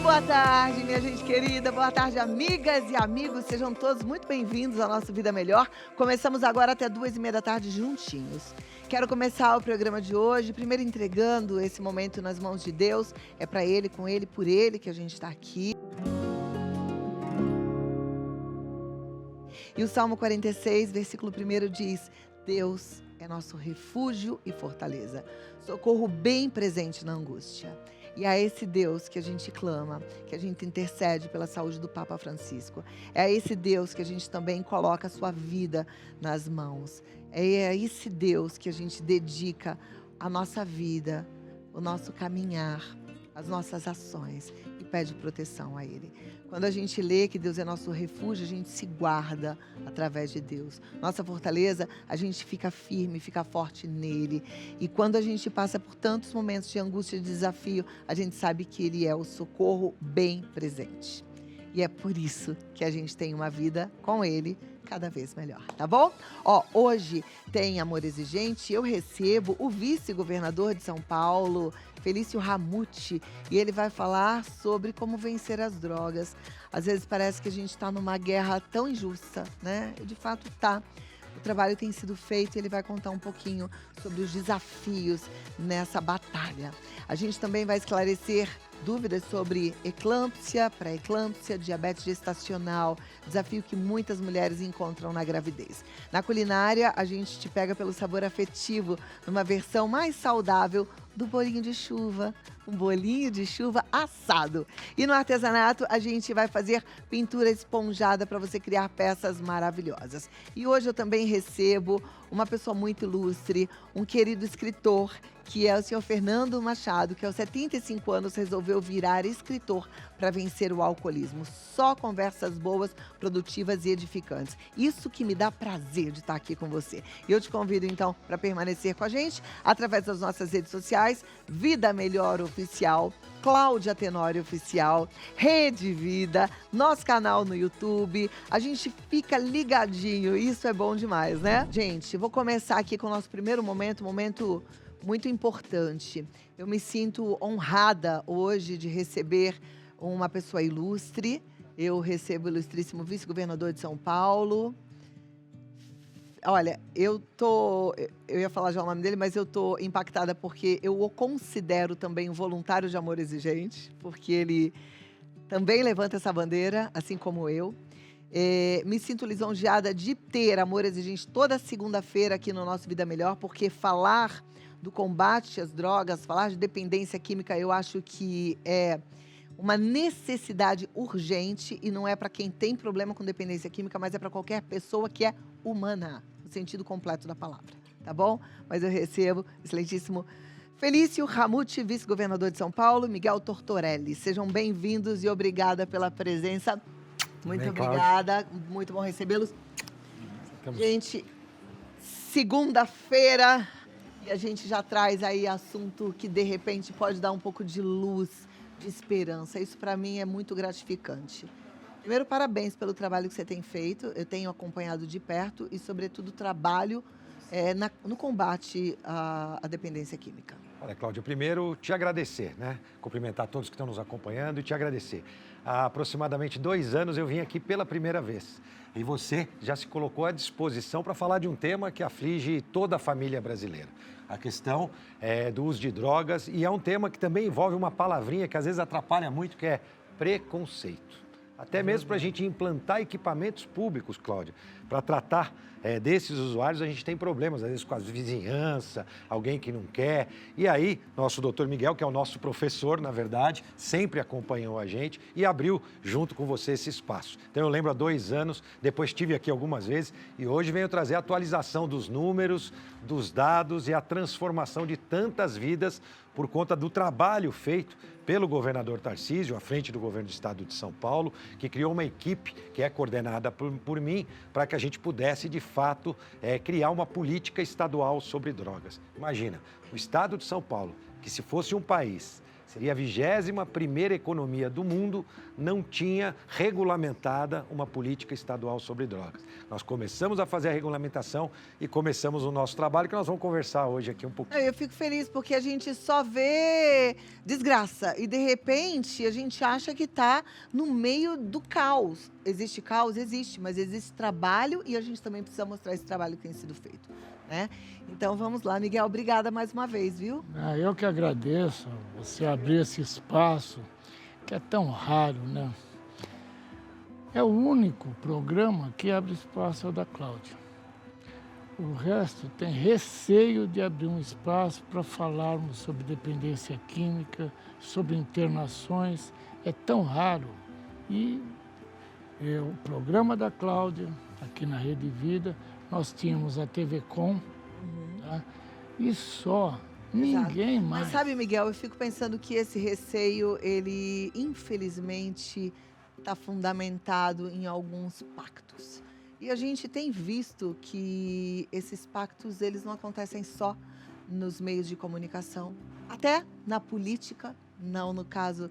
Boa tarde, minha gente querida. Boa tarde, amigas e amigos. Sejam todos muito bem-vindos ao nosso Vida Melhor. Começamos agora até 2h30 da tarde juntinhos. Quero começar o programa de hoje, primeiro entregando esse momento nas mãos de Deus. É para Ele, com Ele, por Ele que a gente está aqui. E o Salmo 46, versículo 1 diz: Deus é nosso refúgio e fortaleza, socorro bem presente na angústia. E é a esse Deus que a gente clama, que a gente intercede pela saúde do Papa Francisco. É a esse Deus que a gente também coloca a sua vida nas mãos. É a esse Deus que a gente dedica a nossa vida, o nosso caminhar, as nossas ações e pede proteção a Ele. Quando a gente lê que Deus é nosso refúgio, a gente se guarda através de Deus. Nossa fortaleza, a gente fica firme, fica forte nele. E quando a gente passa por tantos momentos de angústia e de desafio, a gente sabe que Ele é o socorro bem presente. E é por isso que a gente tem uma vida com Ele cada vez melhor, tá bom? Hoje tem Amor Exigente, eu recebo o vice-governador de São Paulo, Felício Ramute, e ele vai falar sobre como vencer as drogas. Às vezes parece que a gente está numa guerra tão injusta, né? E de fato tá. O trabalho tem sido feito e ele vai contar um pouquinho sobre os desafios nessa batalha. A gente também vai esclarecer dúvidas sobre eclâmpsia, pré-eclâmpsia, diabetes gestacional, desafio que muitas mulheres encontram na gravidez. Na culinária, a gente te pega pelo sabor afetivo, numa versão mais saudável do bolinho de chuva, um bolinho de chuva assado. E no artesanato, a gente vai fazer pintura esponjada para você criar peças maravilhosas. E hoje eu também recebo uma pessoa muito ilustre, um querido escritor, que é o senhor Fernando Machado, que aos 75 anos resolveu virar escritor para vencer o alcoolismo. Só conversas boas, produtivas e edificantes. Isso que me dá prazer de estar aqui com você. E eu te convido, então, para permanecer com a gente através das nossas redes sociais, Vida Melhor Oficial, Cláudia Tenório Oficial, Rede Vida, nosso canal no YouTube. A gente fica ligadinho, isso é bom demais, né? Gente, vou começar aqui com o nosso primeiro momento muito importante. Eu me sinto honrada hoje de receber uma pessoa ilustre. Eu recebo o ilustríssimo vice-governador de São Paulo. Olha, eu ia falar já o nome dele, mas eu tô impactada porque eu o considero também um voluntário de Amor Exigente, porque ele também levanta essa bandeira, assim como eu. Me sinto lisonjeada de ter Amor Exigente toda segunda-feira aqui no nosso Vida Melhor, porque falar do combate às drogas, falar de dependência química, eu acho que é uma necessidade urgente e não é para quem tem problema com dependência química, mas é para qualquer pessoa que é humana, no sentido completo da palavra, tá bom? Mas eu recebo excelentíssimo Felício Ramute, vice-governador de São Paulo, Miguel Tortorelli. Sejam bem-vindos e obrigada pela presença. Muito Bem, obrigada, muito bom recebê-los. Gente, segunda-feira, e a gente já traz aí assunto que de repente pode dar um pouco de luz, de esperança. Isso para mim é muito gratificante. Primeiro, parabéns pelo trabalho que você tem feito. Eu tenho acompanhado de perto e, sobretudo, trabalho no combate à dependência química. Olha, Cláudia, primeiro te agradecer, né? Cumprimentar todos que estão nos acompanhando e te agradecer. Há aproximadamente 2 anos eu vim aqui pela primeira vez. E você já se colocou à disposição para falar de um tema que aflige toda a família brasileira. A questão do uso de drogas, e é um tema que também envolve uma palavrinha que às vezes atrapalha muito, que é preconceito. Até mesmo para a gente implantar equipamentos públicos, Cláudia, para tratar desses usuários, a gente tem problemas, às vezes com a vizinhança, alguém que não quer. E aí, nosso doutor Miguel, que é o nosso professor, na verdade, sempre acompanhou a gente e abriu junto com você esse espaço. Então, eu lembro há 2 anos, depois estive aqui algumas vezes e hoje venho trazer a atualização dos números, dos dados e a transformação de tantas vidas por conta do trabalho feito pelo governador Tarcísio, à frente do governo do estado de São Paulo, que criou uma equipe que é coordenada por mim, para que a gente pudesse, de fato, criar uma política estadual sobre drogas. Imagina, o estado de São Paulo, que se fosse um país, Seria a 21ª economia do mundo, não tinha regulamentada uma política estadual sobre drogas. Nós começamos a fazer a regulamentação e começamos o nosso trabalho, que nós vamos conversar hoje aqui um pouquinho. Eu fico feliz porque a gente só vê desgraça e, de repente, a gente acha que está no meio do caos. Existe caos? Existe, mas existe trabalho e a gente também precisa mostrar esse trabalho que tem sido feito, né? Então, vamos lá. Miguel, obrigada mais uma vez, viu? Eu que agradeço você abrir esse espaço, que é tão raro, né? É o único programa que abre espaço ao da Cláudia. O resto tem receio de abrir um espaço para falarmos sobre dependência química, sobre internações. É tão raro. E o programa da Cláudia, aqui na Rede Vida, nós tínhamos a TV Com, tá? E só, ninguém mais. Mas sabe, Miguel, eu fico pensando que esse receio, ele, infelizmente, está fundamentado em alguns pactos. E a gente tem visto que esses pactos, eles não acontecem só nos meios de comunicação, até na política, não no caso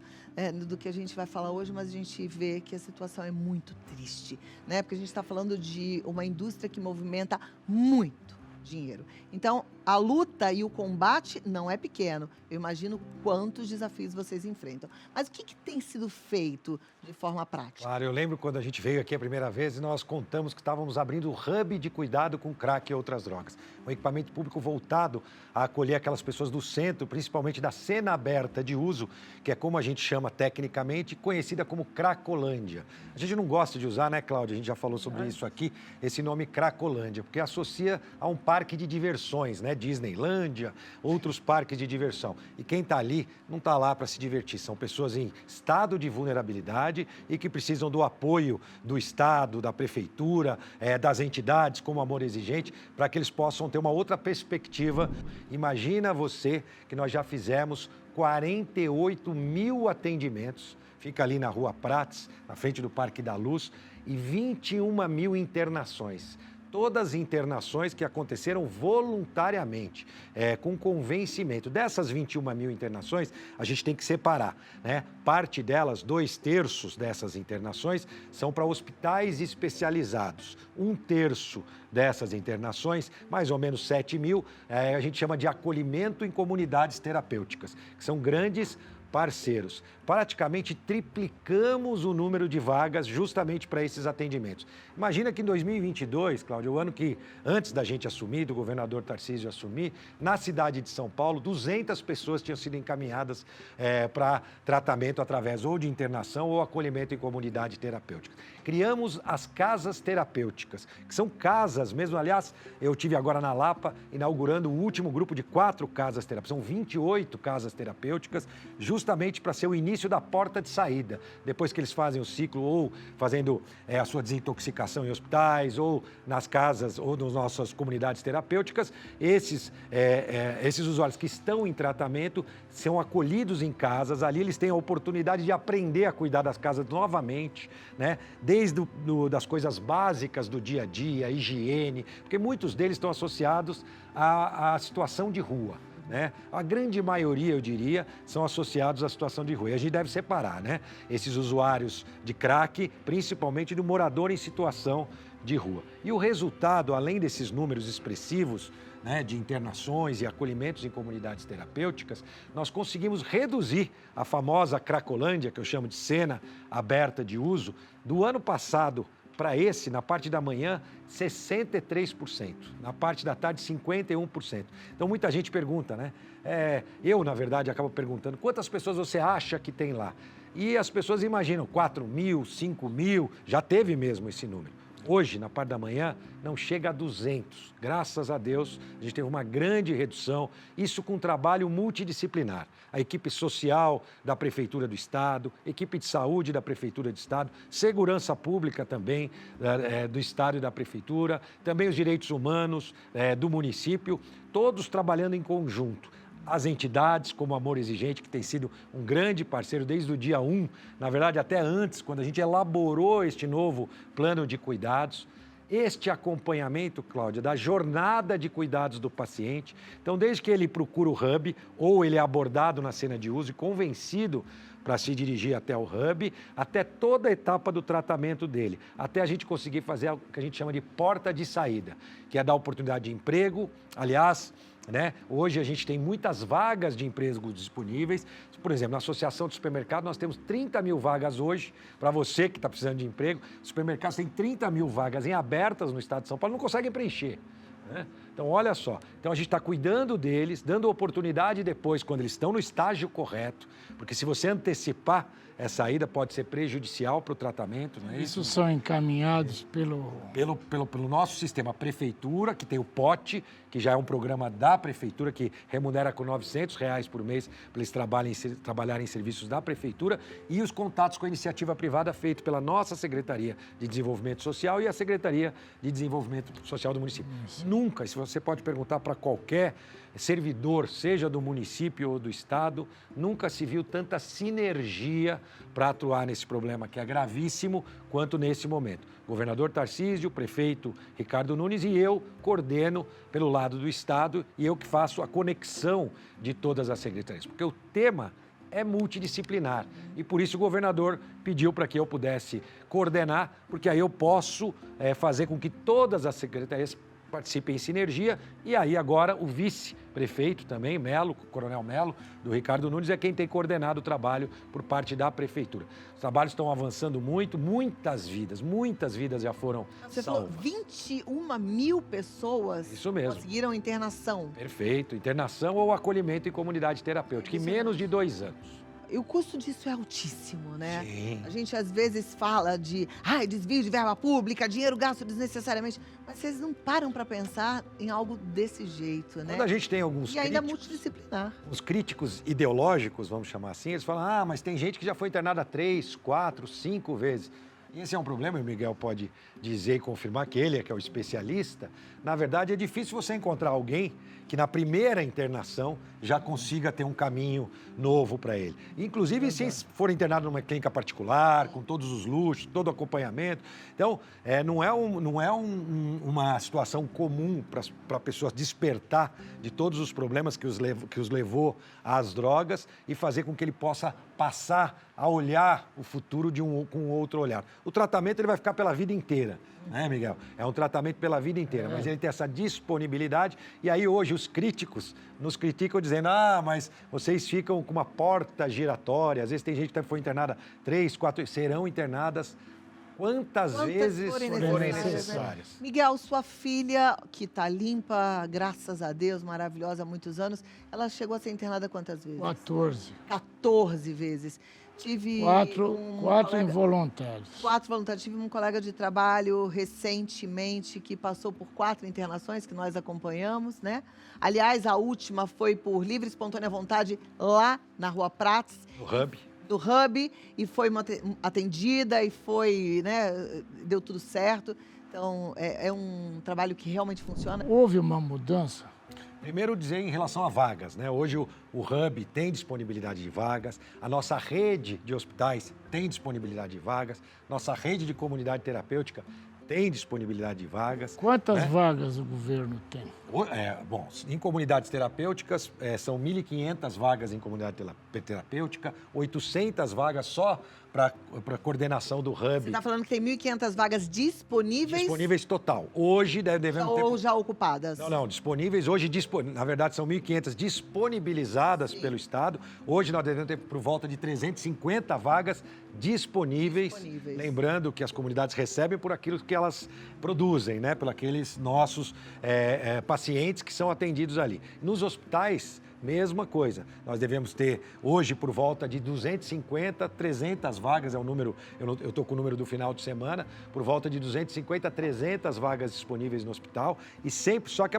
do que a gente vai falar hoje, mas a gente vê que a situação é muito triste, né? Porque a gente está falando de uma indústria que movimenta muito dinheiro. Então, a luta e o combate não é pequeno. Eu imagino quantos desafios vocês enfrentam. Mas o que tem sido feito de forma prática? Claro, eu lembro quando a gente veio aqui a primeira vez e nós contamos que estávamos abrindo o hub de cuidado com crack e outras drogas. Um equipamento público voltado a acolher aquelas pessoas do centro, principalmente da cena aberta de uso, que é como a gente chama tecnicamente, conhecida como Cracolândia. A gente não gosta de usar, né, Cláudia? A gente já falou sobre isso aqui, esse nome Cracolândia, porque associa a um parque de diversões, né? Disneylândia, outros parques de diversão. E quem está ali não está lá para se divertir. São pessoas em estado de vulnerabilidade e que precisam do apoio do Estado, da Prefeitura, das entidades como Amor Exigente, para que eles possam ter uma outra perspectiva. Imagina você que nós já fizemos 48 mil atendimentos, fica ali na Rua Prates, na frente do Parque da Luz, e 21 mil internações. Todas internações que aconteceram voluntariamente, com convencimento. Dessas 21 mil internações, a gente tem que separar, né? Parte delas, 2/3 dessas internações, são para hospitais especializados. 1/3 dessas internações, mais ou menos 7 mil, a gente chama de acolhimento em comunidades terapêuticas, que são grandes parceiros. Praticamente triplicamos o número de vagas justamente para esses atendimentos. Imagina que em 2022, Cláudio, o ano que antes da gente assumir, do governador Tarcísio assumir, na cidade de São Paulo, 200 pessoas tinham sido encaminhadas para tratamento através ou de internação ou acolhimento em comunidade terapêutica. Criamos as casas terapêuticas, que são casas mesmo. Aliás, eu tive agora na Lapa, inaugurando o último grupo de 4 casas terapêuticas. São 28 casas terapêuticas, justamente para ser o início da porta de saída. Depois que eles fazem o ciclo ou fazendo a sua desintoxicação em hospitais ou nas casas ou nas nossas comunidades terapêuticas, esses usuários que estão em tratamento são acolhidos em casas. Ali eles têm a oportunidade de aprender a cuidar das casas novamente, né? Desde das coisas básicas do dia a dia, higiene, porque muitos deles estão associados à situação de rua, né? A grande maioria, eu diria, são associados à situação de rua. E a gente deve separar, né? Esses usuários de crack, principalmente do morador em situação de rua. E o resultado, além desses números expressivos, né, de internações e acolhimentos em comunidades terapêuticas, nós conseguimos reduzir a famosa Cracolândia, que eu chamo de cena aberta de uso, do ano passado para esse, na parte da manhã, 63%. Na parte da tarde, 51%. Então, muita gente pergunta, né? Eu, na verdade, acabo perguntando, quantas pessoas você acha que tem lá? E as pessoas imaginam 4 mil, 5 mil, já teve mesmo esse número. Hoje, na parte da manhã, não chega a 200. Graças a Deus, a gente teve uma grande redução, isso com trabalho multidisciplinar. A equipe social da Prefeitura do Estado, equipe de saúde da Prefeitura do Estado, segurança pública também do Estado e da Prefeitura, também os direitos humanos do município, todos trabalhando em conjunto. As entidades, como Amor Exigente, que tem sido um grande parceiro desde o dia 1, na verdade até antes, quando a gente elaborou este novo plano de cuidados, este acompanhamento, Cláudia, da jornada de cuidados do paciente. Então, desde que ele procura o hub ou ele é abordado na cena de uso e convencido para se dirigir até o hub, até toda a etapa do tratamento dele, até a gente conseguir fazer o que a gente chama de porta de saída, que é dar oportunidade de emprego. Aliás, né, hoje a gente tem muitas vagas de emprego disponíveis. Por exemplo, na Associação de Supermercados, nós temos 30 mil vagas hoje, para você que está precisando de emprego. Os supermercados têm 30 mil vagas em abertas no estado de São Paulo, não conseguem preencher, né? Então, olha só, então a gente está cuidando deles, dando oportunidade depois, quando eles estão no estágio correto, porque se você antecipar essa ida, pode ser prejudicial para o tratamento, não é isso? Isso são encaminhados Pelo nosso sistema, a prefeitura, que tem o POT, que já é um programa da prefeitura, que remunera com R$900 por mês para eles trabalharem em serviços da prefeitura, e os contatos com a iniciativa privada feito pela nossa Secretaria de Desenvolvimento Social e a Secretaria de Desenvolvimento Social do município. Nunca, se você pode perguntar para qualquer servidor, seja do município ou do estado, nunca se viu tanta sinergia para atuar nesse problema que é gravíssimo quanto nesse momento. Governador Tarcísio, prefeito Ricardo Nunes e eu coordeno pelo lado do estado e eu que faço a conexão de todas as secretarias, porque o tema é multidisciplinar e por isso o governador pediu para que eu pudesse coordenar, porque aí eu posso fazer com que todas as secretarias participem em sinergia, e aí agora o vice-prefeito também, Melo, Coronel Melo, do Ricardo Nunes, é quem tem coordenado o trabalho por parte da prefeitura. Os trabalhos estão avançando muito, muitas vidas já foram Você salvas. falou 21 mil pessoas Isso mesmo. conseguiram internação. Perfeito, internação ou acolhimento em comunidade terapêutica, em menos de 2 anos. E o custo disso é altíssimo, né? Sim. A gente às vezes fala de desvio de verba pública, dinheiro gasto desnecessariamente, mas vocês não param para pensar em algo desse jeito, né? Quando a gente tem alguns E ainda críticos, multidisciplinar. os críticos ideológicos, vamos chamar assim, eles falam, mas tem gente que já foi internada 3, 4, 5 vezes. E esse é um problema, o Miguel pode dizer e confirmar que ele que é o especialista. Na verdade, é difícil você encontrar alguém que na primeira internação já consiga ter um caminho novo para ele. Inclusive, se for internado numa clínica particular, com todos os luxos, todo o acompanhamento. Então, não é uma situação comum para a pessoa despertar de todos os problemas que os levou às drogas e fazer com que ele possa passar a olhar o futuro com outro olhar. O tratamento ele vai ficar pela vida inteira, né, Miguel? É um tratamento pela vida inteira, mas ele tem essa disponibilidade e aí hoje os críticos nos criticam dizendo, mas vocês ficam com uma porta giratória, às vezes tem gente que foi internada 3, 4, serão internadas quantas vezes forem necessárias. Né? Miguel, sua filha, que está limpa, graças a Deus, maravilhosa há muitos anos, ela chegou a ser internada quantas vezes? 14. 14 vezes. Tive quatro involuntários. 4 voluntários. Tive um colega de trabalho recentemente que passou por 4 internações que nós acompanhamos, né? Aliás, a última foi por livre e espontânea vontade lá na Rua Prates. Do Hub, e foi atendida e foi, né, deu tudo certo. Então, é um trabalho que realmente funciona. Houve uma mudança? Primeiro dizer em relação a vagas, né? Hoje o Hub tem disponibilidade de vagas, a nossa rede de hospitais tem disponibilidade de vagas, nossa rede de comunidade terapêutica tem disponibilidade de vagas. Quantas vagas o governo tem? Bom, em comunidades terapêuticas, são 1.500 vagas em comunidade terapêutica, 800 vagas só para coordenação do Hub. Você está falando que tem 1.500 vagas disponíveis? Disponíveis total. Hoje devemos ter... Ou já ocupadas? Não, disponíveis. Hoje, na verdade, são 1.500 disponibilizadas pelo Estado. Hoje nós devemos ter por volta de 350 vagas disponíveis. Lembrando que as comunidades recebem por aquilo que elas produzem, né? Por aqueles nossos pacientes que são atendidos ali. Nos hospitais, mesma coisa. Nós devemos ter hoje por volta de 250, 300 vagas, é o número, eu estou com o número do final de semana, por volta de 250, 300 vagas disponíveis no hospital. E sempre, só que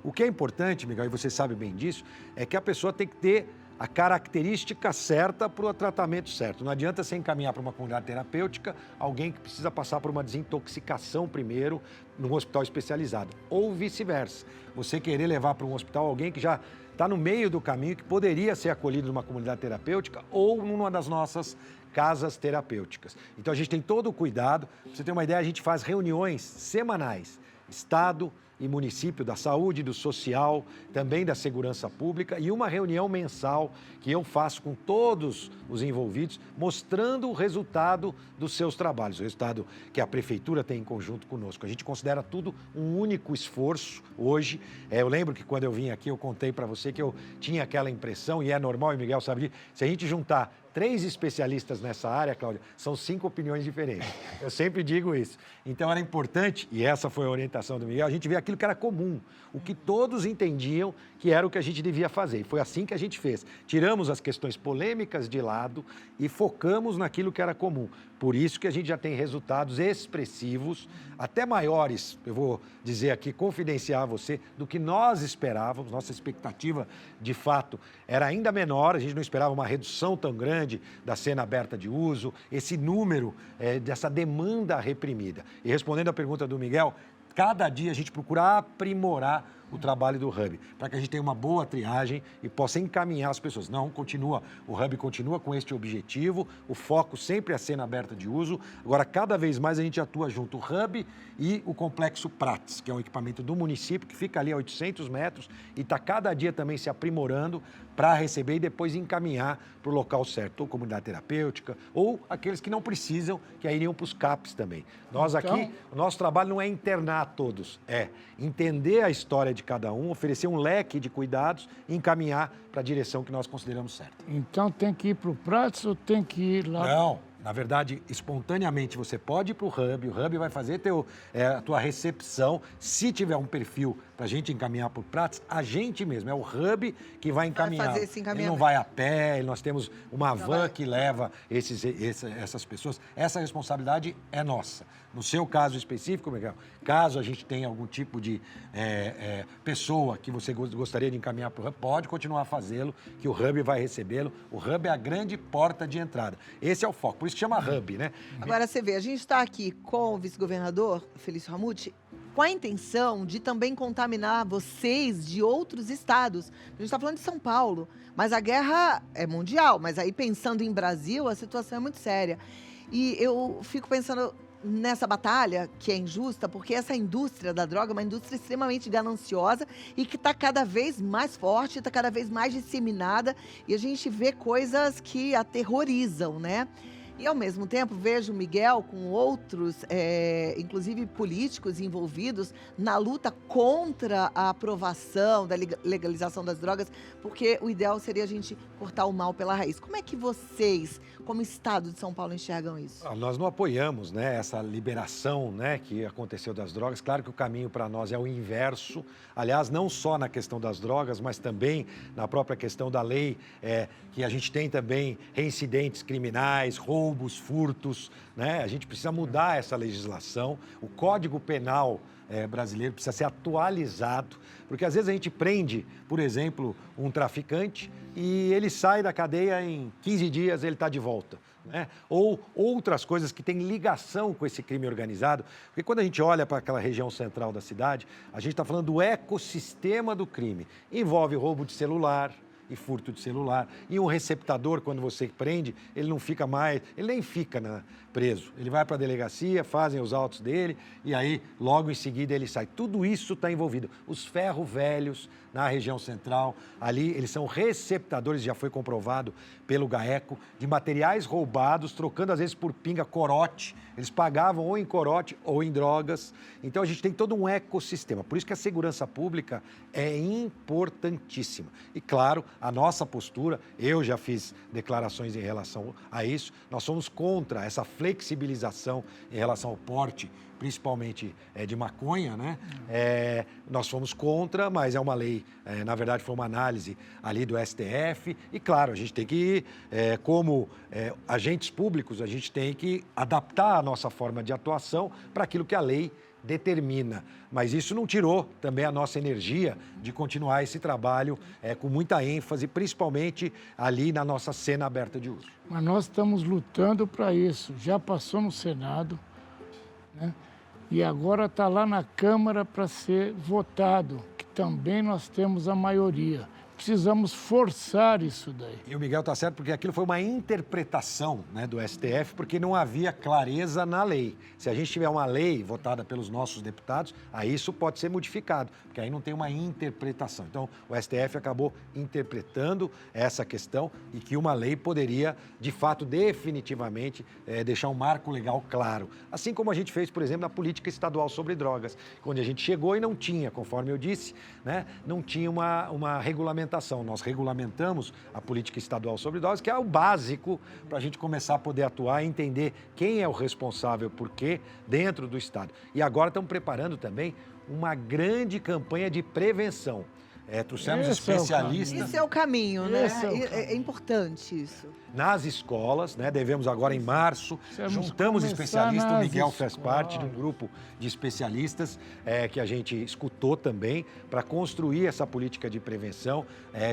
o que é importante, Miguel, e você sabe bem disso, é que a pessoa tem que ter a característica certa para o tratamento certo. Não adianta você encaminhar para uma comunidade terapêutica alguém que precisa passar por uma desintoxicação primeiro num hospital especializado. Ou vice-versa. Você querer levar para um hospital alguém que já está no meio do caminho, que poderia ser acolhido numa comunidade terapêutica ou numa das nossas casas terapêuticas. Então a gente tem todo o cuidado. Pra você ter uma ideia, a gente faz reuniões semanais, Estado e município, da saúde, do social, também da segurança pública, e uma reunião mensal que eu faço com todos os envolvidos, mostrando o resultado dos seus trabalhos, o resultado que a prefeitura tem em conjunto conosco. A gente considera tudo um único esforço hoje. Eu lembro que quando eu vim aqui, eu contei para você que eu tinha aquela impressão, e é normal, e Miguel sabe disso, se a gente juntar 3 especialistas nessa área, Cláudia, são 5 opiniões diferentes. Eu sempre digo isso. Então, era importante, e essa foi a orientação do Miguel, a gente ver aquilo que era comum, o que todos entendiam que era o que a gente devia fazer. E foi assim que a gente fez. Tiramos as questões polêmicas de lado e focamos naquilo que era comum. Por isso que a gente já tem resultados expressivos, até maiores, eu vou dizer aqui, confidenciar a você, do que nós esperávamos. Nossa expectativa, de fato, era ainda menor, a gente não esperava uma redução tão grande da cena aberta de uso, esse número dessa demanda reprimida. E respondendo à pergunta do Miguel, cada dia a gente procura aprimorar o trabalho do Hub, para que a gente tenha uma boa triagem e possa encaminhar as pessoas. Não, o Hub continua com este objetivo, o foco sempre é a cena aberta de uso. Agora, cada vez mais a gente atua junto o Hub e o Complexo Prates, que é um equipamento do município, que fica ali a 800 metros e está cada dia também se aprimorando para receber e depois encaminhar para o local certo, ou comunidade terapêutica, ou aqueles que não precisam, que aí iriam para os CAPs também. Nós aqui, o nosso trabalho não é internar todos, é entender a história de cada um, oferecer um leque de cuidados e encaminhar para a direção que nós consideramos certa. Então tem que ir para o Prates ou tem que ir lá? Não. Na verdade, espontaneamente, você pode ir para o Hub vai fazer a tua recepção. Se tiver um perfil para a gente encaminhar para o Prates, a gente mesmo, é o Hub que vai encaminhar. Vai fazer esse encaminhamento. Ele não vai a pé, nós temos uma van que leva essas pessoas. Essa responsabilidade é nossa. No seu caso específico, Miguel, caso a gente tenha algum tipo de pessoa que você gostaria de encaminhar para o Hub, pode continuar a fazê-lo, que o Hub vai recebê-lo. O Hub é a grande porta de entrada. Esse é o foco, por isso que chama Hub, né? Agora, você vê, a gente está aqui com o vice-governador, Felício Ramute, com a intenção de também contaminar vocês de outros estados. A gente está falando de São Paulo, mas a guerra é mundial, mas aí pensando em Brasil, a situação é muito séria. E eu fico pensando nessa batalha, que é injusta, porque essa indústria da droga é uma indústria extremamente gananciosa e que está cada vez mais forte, está cada vez mais disseminada, e a gente vê coisas que aterrorizam, né? E, ao mesmo tempo, vejo o Miguel com outros, inclusive políticos envolvidos na luta contra a aprovação da legalização das drogas, porque o ideal seria a gente cortar o mal pela raiz. Como é que vocês, como Estado de São Paulo, enxergam isso? Nós não apoiamos, né, essa liberação, né, que aconteceu das drogas. Claro que o caminho para nós é o inverso. Aliás, não só na questão das drogas, mas também na própria questão da lei, que a gente tem também reincidentes criminais, roubos, furtos, né? A gente precisa mudar essa legislação. O Código Penal brasileiro precisa ser atualizado, porque às vezes a gente prende, por exemplo, um traficante e ele sai da cadeia em 15 dias, ele está de volta. Né? Ou outras coisas que têm ligação com esse crime organizado, porque quando a gente olha para aquela região central da cidade, a gente está falando do ecossistema do crime. Envolve roubo de celular e furto de celular. E um receptador, quando você prende, ele não fica mais, ele nem fica preso. Ele vai para a delegacia, fazem os autos dele e aí, logo em seguida, ele sai. Tudo isso está envolvido. Os ferro velhos na região central, ali, eles são receptadores, já foi comprovado pelo GAECO, de materiais roubados, trocando às vezes por pinga, corote. Eles pagavam ou em corote ou em drogas. Então, a gente tem todo um ecossistema. Por isso que a segurança pública é importantíssima. E, claro, a nossa postura, eu já fiz declarações em relação a isso, nós somos contra essa flexibilização em relação ao porte, principalmente de maconha, né? Nós fomos contra, mas é uma lei, na verdade foi uma análise ali do STF e, claro, a gente tem que, como agentes públicos, a gente tem que adaptar a nossa forma de atuação para aquilo que a lei determina. Mas isso não tirou também a nossa energia de continuar esse trabalho com muita ênfase, principalmente ali na nossa cena aberta de uso. Mas nós estamos lutando para isso. Já passou no Senado, né? E agora está lá na Câmara para ser votado, que também nós temos a maioria. precisamos forçar isso daí. E o Miguel está certo, porque aquilo foi uma interpretação, né, do STF, porque não havia clareza na lei. Se a gente tiver uma lei votada pelos nossos deputados, aí isso pode ser modificado, porque aí não tem uma interpretação. Então, o STF acabou interpretando essa questão e que uma lei poderia, de fato, definitivamente, deixar um marco legal claro. Assim como a gente fez, por exemplo, na política estadual sobre drogas, quando a gente chegou e não tinha, conforme eu disse, né, não tinha uma regulamentação. Nós regulamentamos a política estadual sobre drogas, que é o básico para a gente começar a poder atuar e entender quem é o responsável por quê dentro do Estado. E agora estamos preparando também uma grande campanha de prevenção. Trouxemos especialistas. Esse é o caminho, né? É caminho. Importante isso. Nas escolas, né? Devemos agora em março, juntamos especialistas, o Miguel faz parte de um grupo de especialistas que a gente escutou também para construir essa política de prevenção.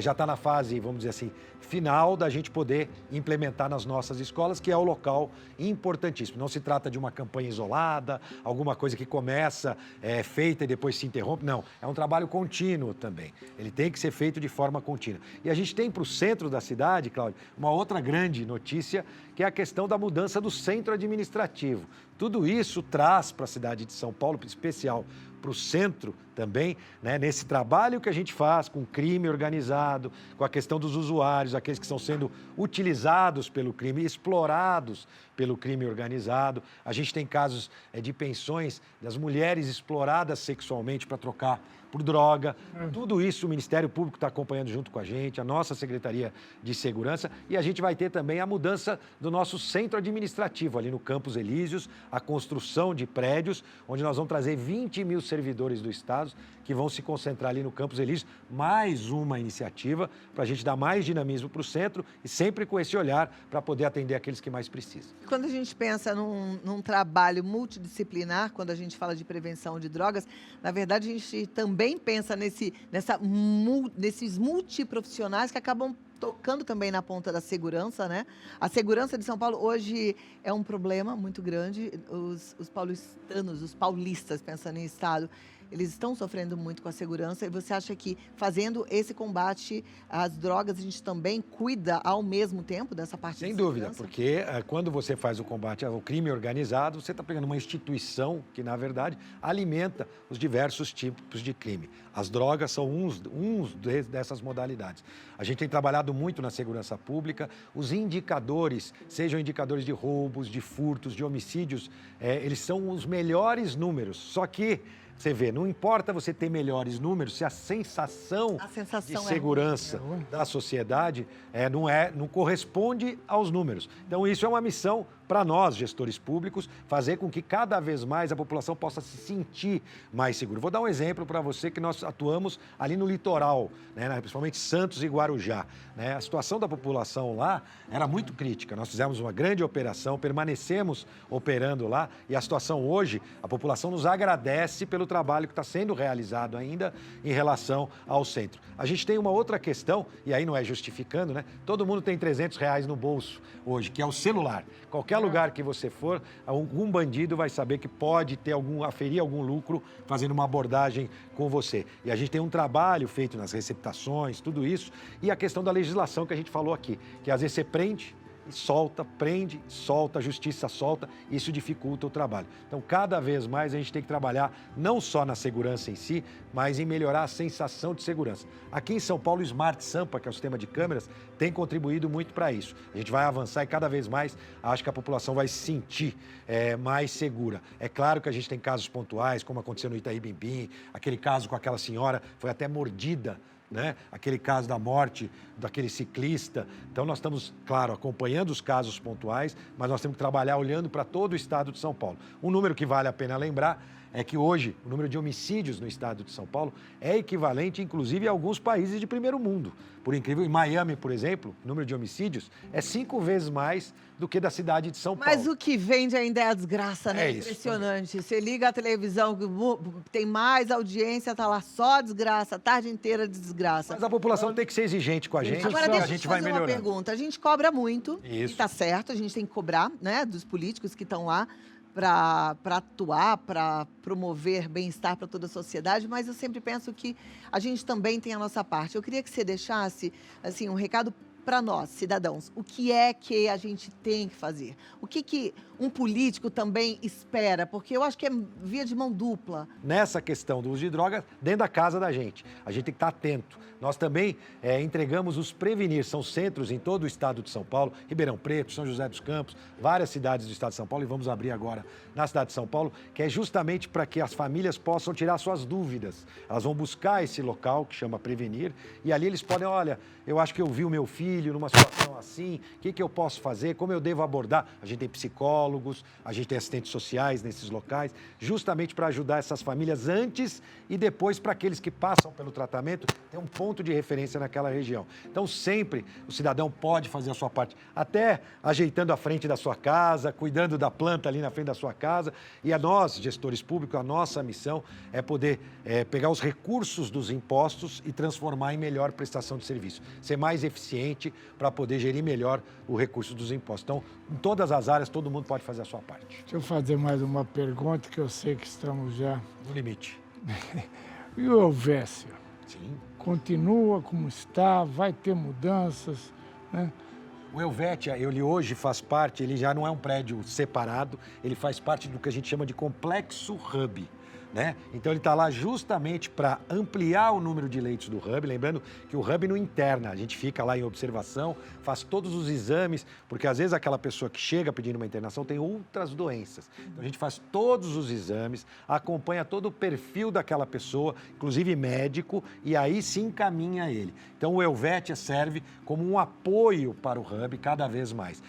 Já está na fase, vamos dizer assim, final da gente poder implementar nas nossas escolas, que é o local importantíssimo. Não se trata de uma campanha isolada, alguma coisa que começa, feita e depois se interrompe. Não, é um trabalho contínuo também. Ele tem que ser feito de forma contínua. E a gente tem para o centro da cidade, Cláudio, uma outra grande notícia, que é a questão da mudança do centro administrativo. Tudo isso traz para a cidade de São Paulo, em especial para o centro também, né, nesse trabalho que a gente faz com o crime organizado, com a questão dos usuários, aqueles que estão sendo utilizados pelo crime, explorados pelo crime organizado. A gente tem casos de pensões das mulheres exploradas sexualmente para trocar por droga. Tudo isso o Ministério Público está acompanhando junto com a gente, a nossa Secretaria de Segurança, e a gente vai ter também a mudança do nosso centro administrativo ali no Campos Elíseos, a construção de prédios, onde nós vamos trazer 20 mil servidores do Estado que vão se concentrar ali no Campos Elíseos. Mais uma iniciativa para a gente dar mais dinamismo para o centro e sempre com esse olhar para poder atender aqueles que mais precisam. Quando a gente pensa num trabalho multidisciplinar, quando a gente fala de prevenção de drogas, na verdade a gente também pensa nesses multiprofissionais que acabam tocando também na ponta da segurança, né? A segurança de São Paulo hoje é um problema muito grande. Os paulistanos, os paulistas, pensando em Estado, eles estão sofrendo muito com a segurança. E você acha que fazendo esse combate às drogas, a gente também cuida ao mesmo tempo dessa parte Sem de dúvida, segurança? porque quando você faz o combate ao crime organizado, você está pegando uma instituição que, na verdade, alimenta os diversos tipos de crime. As drogas são uns dessas modalidades. A gente tem trabalhado muito na segurança pública. Os indicadores, sejam indicadores de roubos, de furtos, de homicídios, eles são os melhores números. Só que você vê, não importa você ter melhores números, se a sensação de segurança da sociedade não corresponde aos números. Então, isso é uma missão para nós, gestores públicos, fazer com que cada vez mais a população possa se sentir mais segura. Vou dar um exemplo para você que nós atuamos ali no litoral, né, principalmente Santos e Guarujá. Né? A situação da população lá era muito crítica. Nós fizemos uma grande operação, permanecemos operando lá e a situação hoje, a população nos agradece pelo trabalho que está sendo realizado ainda em relação ao centro. A gente tem uma outra questão, e aí não é justificando, né? Todo mundo tem R$300 no bolso hoje, que é o celular. Qualquer lugar que você for, algum bandido vai saber que pode ter aferir algum lucro fazendo uma abordagem com você. E a gente tem um trabalho feito nas receptações, tudo isso, e a questão da legislação que a gente falou aqui, que às vezes você prende e solta, prende, solta, a justiça solta, isso dificulta o trabalho. Então, cada vez mais a gente tem que trabalhar não só na segurança em si, mas em melhorar a sensação de segurança. Aqui em São Paulo, o Smart Sampa, que é o sistema de câmeras, tem contribuído muito para isso. A gente vai avançar e cada vez mais acho que a população vai se sentir mais segura. É claro que a gente tem casos pontuais, como aconteceu no Itaí Bimbim, aquele caso com aquela senhora foi até mordida, né? Aquele caso da morte daquele ciclista. Então, nós estamos, claro, acompanhando os casos pontuais, mas nós temos que trabalhar olhando para todo o estado de São Paulo. Um número que vale a pena lembrar é que hoje o número de homicídios no estado de São Paulo é equivalente, inclusive, a alguns países de primeiro mundo. Por incrível, em Miami, por exemplo, o número de homicídios é 5 vezes mais do que da cidade de São Paulo. Mas o que vende ainda é a desgraça, né? Isso. Impressionante. Você liga a televisão, tem mais audiência, tá lá só desgraça, a tarde inteira de desgraça. Mas a população tem que ser exigente com a gente, Agora, a deixa eu gente te vai fazer uma melhorando. pergunta. A gente cobra muito, Isso. e tá certo, a gente tem que cobrar, né, dos políticos que estão lá, para atuar, para promover bem-estar para toda a sociedade, mas eu sempre penso que a gente também tem a nossa parte. Eu queria que você deixasse assim um recado para nós, cidadãos. O que é que a gente tem que fazer? O que um político também espera? Porque eu acho que é via de mão dupla. Nessa questão do uso de drogas, dentro da casa da gente. A gente tem que estar atento. Nós também entregamos os Prevenir, são centros em todo o estado de São Paulo, Ribeirão Preto, São José dos Campos, várias cidades do estado de São Paulo, e vamos abrir agora na cidade de São Paulo, que é justamente para que as famílias possam tirar suas dúvidas. Elas vão buscar esse local que chama Prevenir, e ali eles podem, olha, eu acho que eu vi o meu filho numa situação assim, o que eu posso fazer, como eu devo abordar? A gente tem psicólogos, a gente tem assistentes sociais nesses locais, justamente para ajudar essas famílias antes e depois para aqueles que passam pelo tratamento, ter um ponto de referência naquela região. Então, sempre o cidadão pode fazer a sua parte, até ajeitando a frente da sua casa, cuidando da planta ali na frente da sua casa. E a nós, gestores públicos, a nossa missão é poder pegar os recursos dos impostos e transformar em melhor prestação de serviço, ser mais eficiente para poder gerir melhor o recurso dos impostos. Então, em todas as áreas, todo mundo pode fazer a sua parte. Deixa eu fazer mais uma pergunta, que eu sei que estamos já... No limite. E o Elvésio? Sim. Continua como está? Vai ter mudanças, né? O Helvetia, ele hoje faz parte, ele já não é um prédio separado, ele faz parte do que a gente chama de complexo hub, né? Então ele está lá justamente para ampliar o número de leitos do hub, lembrando que o hub não interna, a gente fica lá em observação, faz todos os exames, porque às vezes aquela pessoa que chega pedindo uma internação tem outras doenças. Então a gente faz todos os exames, acompanha todo o perfil daquela pessoa, inclusive médico, e aí se encaminha ele. Então o Helvetia serve como um apoio para o hub cada vez mais.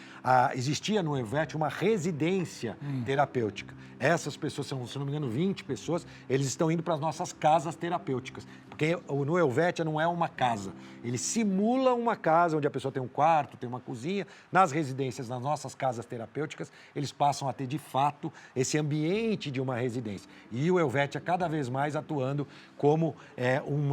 Existia no Helvetia uma residência terapêutica. Essas pessoas, são, se não me engano, 20 pessoas, eles estão indo para as nossas casas terapêuticas. Porque no Helvetia não é uma casa, ele simula uma casa onde a pessoa tem um quarto, tem uma cozinha. Nas residências, nas nossas casas terapêuticas, eles passam a ter, de fato, esse ambiente de uma residência. E o Helvetia cada vez mais atuando como um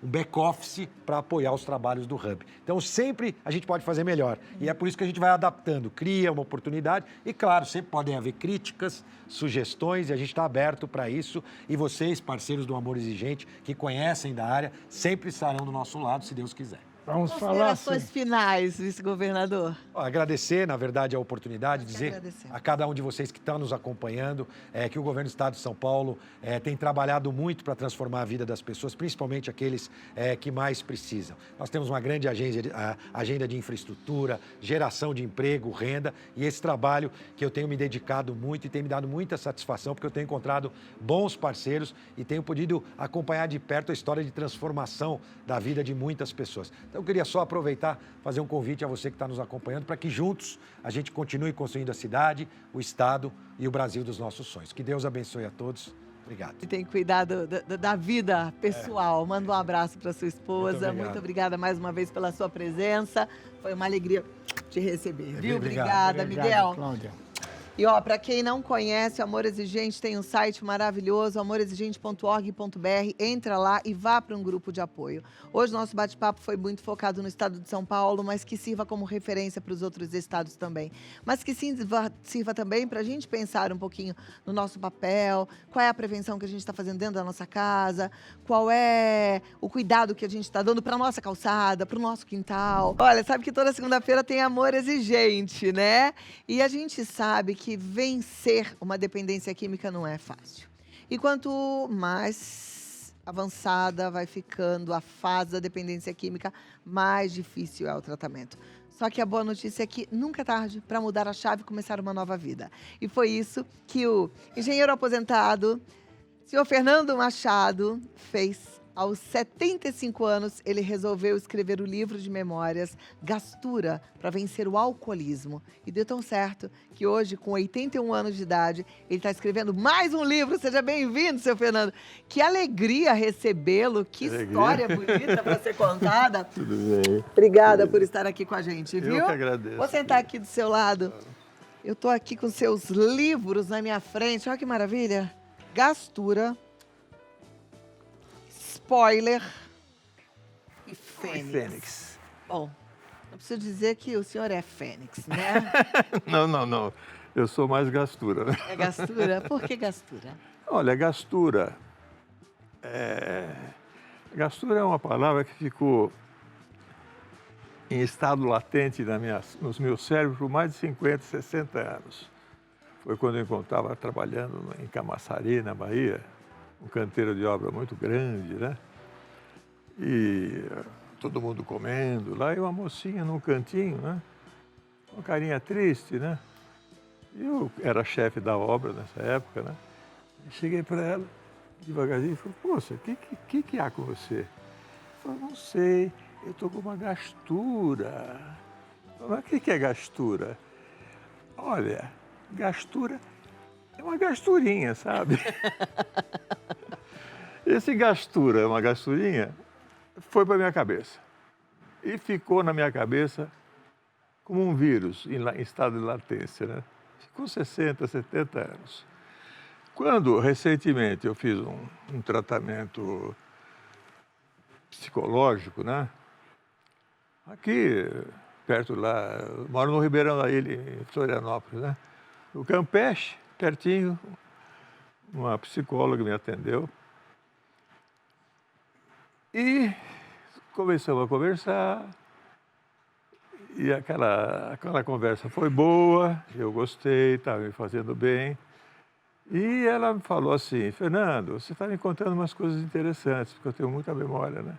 back-office para apoiar os trabalhos do Hub. Então, sempre a gente pode fazer melhor. E é por isso que a gente vai adaptando, cria uma oportunidade. E, claro, sempre podem haver críticas, sugestões, e a gente está aberto para isso. E vocês, parceiros do Amor Exigente, que conhecem da área, sempre estarão do nosso lado, se Deus quiser. Vamos falar Considerações finais, vice-governador. Agradecer, na verdade, a oportunidade, Nós que dizer agradecemos. a cada um de vocês que estão nos acompanhando que o governo do Estado de São Paulo tem trabalhado muito para transformar a vida das pessoas, principalmente aqueles que mais precisam. Nós temos uma grande agenda de infraestrutura, geração de emprego, renda, e esse trabalho que eu tenho me dedicado muito e tem me dado muita satisfação, porque eu tenho encontrado bons parceiros e tenho podido acompanhar de perto a história de transformação da vida de muitas pessoas. Então, eu queria só aproveitar, fazer um convite a você que está nos acompanhando, para que juntos a gente continue construindo a cidade, o Estado e o Brasil dos nossos sonhos. Que Deus abençoe a todos. Obrigado. E tem que cuidar da vida pessoal. Manda um abraço para sua esposa. Muito Muito obrigada mais uma vez pela sua presença. Foi uma alegria te receber, viu? Obrigado. Obrigada, Miguel. Cláudia. E ó, para quem não conhece, o Amor Exigente tem um site maravilhoso, amorexigente.org.br. Entra lá e vá para um grupo de apoio. Hoje nosso bate-papo foi muito focado no estado de São Paulo, mas que sirva como referência para os outros estados também. Mas que sirva também para a gente pensar um pouquinho no nosso papel, qual é a prevenção que a gente está fazendo dentro da nossa casa, qual é o cuidado que a gente está dando para a nossa calçada, para o nosso quintal. Olha, sabe que toda segunda-feira tem Amor Exigente, né? E a gente sabe que vencer uma dependência química não é fácil. E quanto mais avançada vai ficando a fase da dependência química, mais difícil é o tratamento. Só que a boa notícia é que nunca é tarde para mudar a chave e começar uma nova vida. E foi isso que o engenheiro aposentado, senhor Fernando Machado, fez. Aos 75 anos, ele resolveu escrever o livro de memórias Gastura para vencer o alcoolismo. E deu tão certo que hoje, com 81 anos de idade, ele está escrevendo mais um livro. Seja bem-vindo, seu Fernando. Que alegria recebê-lo, que história bonita para ser contada. Tudo bem. Obrigada por estar aqui com a gente, viu? Eu que agradeço. Vou sentar aqui do seu lado. Eu estou aqui com seus livros na minha frente. Olha que maravilha. Gastura, Spoiler e Fênix. Bom, não preciso dizer que o senhor é Fênix, né? Não. Eu sou mais gastura, né? É gastura? Por que gastura? Olha, gastura... Gastura é uma palavra que ficou em estado latente nos meus cérebros por mais de 50, 60 anos. Foi quando eu estava trabalhando em Camaçari, na Bahia, um canteiro de obra muito grande, né? E todo mundo comendo lá, e uma mocinha num cantinho, né? Uma carinha triste, né? Eu era chefe da obra nessa época, né? E cheguei para ela, devagarzinho, e falei, poxa, o que há com você? Ela falou, não sei, eu estou com uma gastura. Mas o que é gastura? Olha, gastura é uma gasturinha, sabe? Esse gastura, uma gasturinha, foi para minha cabeça. E ficou na minha cabeça como um vírus em estado de latência, né? Ficou 60, 70 anos. Quando, recentemente, eu fiz um tratamento psicológico, né? Aqui, perto lá, eu moro no Ribeirão da Ilha, em Florianópolis, né? No Campeche, pertinho, uma psicóloga me atendeu. E começamos a conversar. E aquela conversa foi boa, eu gostei, estava me fazendo bem. E ela me falou assim, Fernando, você está me contando umas coisas interessantes, porque eu tenho muita memória, né?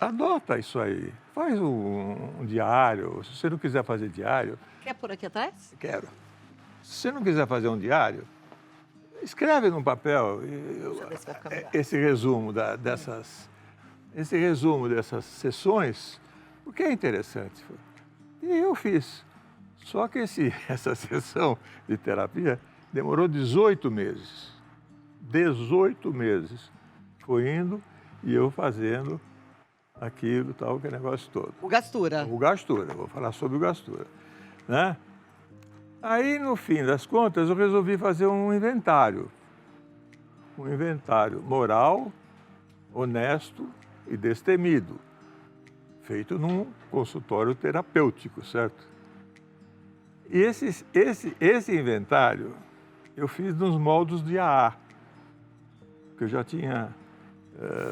Adota isso aí, faz um diário. Se você não quiser fazer diário... Quer por aqui atrás? Quero. Se você não quiser fazer um diário, escreve num papel Deixa eu ver se vai ficar melhor. esse resumo dessas sessões, porque é interessante. E eu fiz. Só que essa sessão de terapia demorou 18 meses. 18 meses. Foi indo e eu fazendo aquilo, tal, aquele negócio todo. O gastura. O gastura, vou falar sobre o gastura, né? Aí, no fim das contas, eu resolvi fazer um inventário. Um inventário moral, honesto e destemido, feito num consultório terapêutico, certo? E esse inventário eu fiz nos moldes de AA, que eu já tinha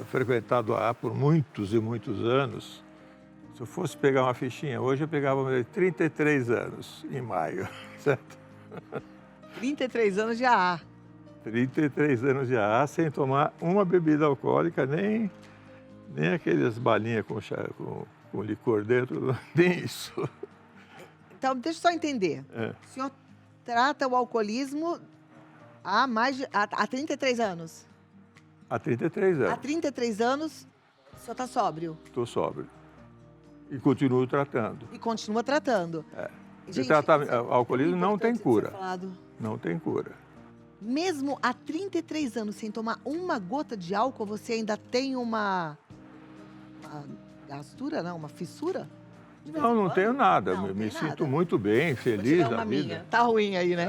frequentado a AA por muitos e muitos anos. Se eu fosse pegar uma fichinha hoje, eu pegava 33 anos, em maio, certo? 33 anos de AA. 33 anos de AA, sem tomar uma bebida alcoólica, nem aqueles balinhas com licor dentro, nem isso. Então, deixa eu só entender. O senhor trata o alcoolismo há 33 anos? Há 33 anos. Há 33 anos, o senhor está sóbrio? Estou sóbrio. E continuo tratando. E continua tratando. Gente, O alcoolismo não tem cura. Não tem cura. Mesmo há 33 anos sem tomar uma gota de álcool, você ainda tem uma gastura, não? Uma fissura? Não tenho nada. Não, Me tem sinto nada. muito bem, Vou feliz tirar da uma vida. minha. Tá ruim aí, né?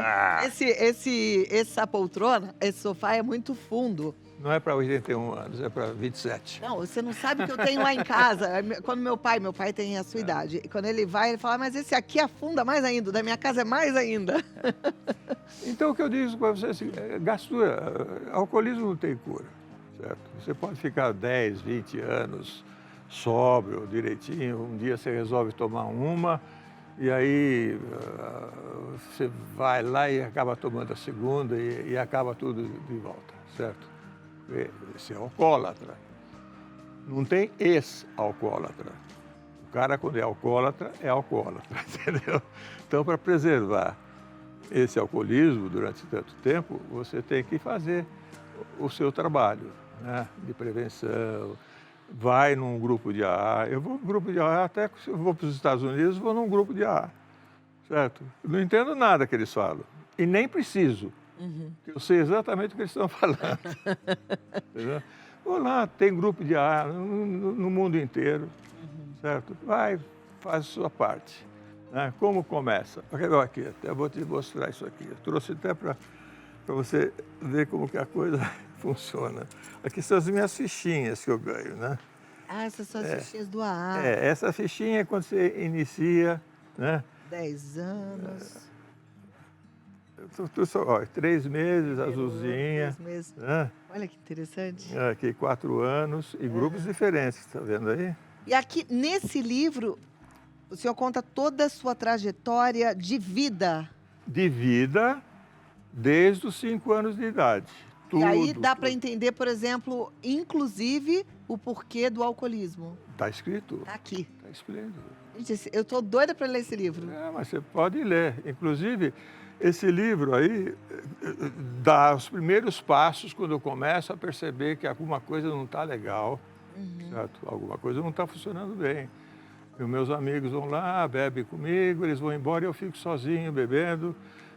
Essa poltrona, esse sofá é muito fundo. Não é para 81 anos, é para 27. Não, você não sabe o que eu tenho lá em casa. Quando meu pai tem a sua idade, e quando ele vai, ele fala, mas esse aqui afunda mais ainda, o da minha casa é mais ainda. Então, o que eu digo para você é assim, gastura, alcoolismo não tem cura, certo? Você pode ficar 10, 20 anos sóbrio, direitinho, um dia você resolve tomar uma, e aí você vai lá e acaba tomando a segunda e acaba tudo de volta, certo? Esse é alcoólatra. Não tem ex-alcoólatra. O cara, quando é alcoólatra, entendeu? Então, para preservar esse alcoolismo durante tanto tempo, você tem que fazer o seu trabalho, né? De prevenção. Vai num grupo de AA. Eu vou num grupo de AA, até se eu vou para os Estados Unidos, vou num grupo de AA, certo? Eu não entendo nada que eles falam. E nem preciso. Eu sei exatamente o que eles estão falando. Entendeu? Vou lá, tem grupo de AA no mundo inteiro, certo? Vai, faz a sua parte. Né? Como começa? Aqui, até vou te mostrar isso aqui. Eu trouxe até para você ver como que a coisa funciona. Aqui são as minhas fichinhas que eu ganho, né? Ah, essas são as fichinhas do AA. Essa fichinha é quando você inicia, né? 10 anos. Ó, 3 meses, azulzinha. 3 meses. Né? Olha que interessante. Aqui 4 anos e grupos diferentes, está vendo aí? E aqui, nesse livro, o senhor conta toda a sua trajetória de vida. De vida desde os 5 anos de idade. E aí dá tudo. para entender, por exemplo, inclusive o porquê do alcoolismo. Está escrito, Tá aqui. está esplêndido. Gente, eu tô doida para ler esse livro. Mas você pode ler. Inclusive, esse livro aí dá os primeiros passos quando eu começo a perceber que alguma coisa não está legal, certo? Alguma coisa não está funcionando bem. E os meus amigos vão lá, bebem comigo, eles vão embora e eu fico sozinho bebendo,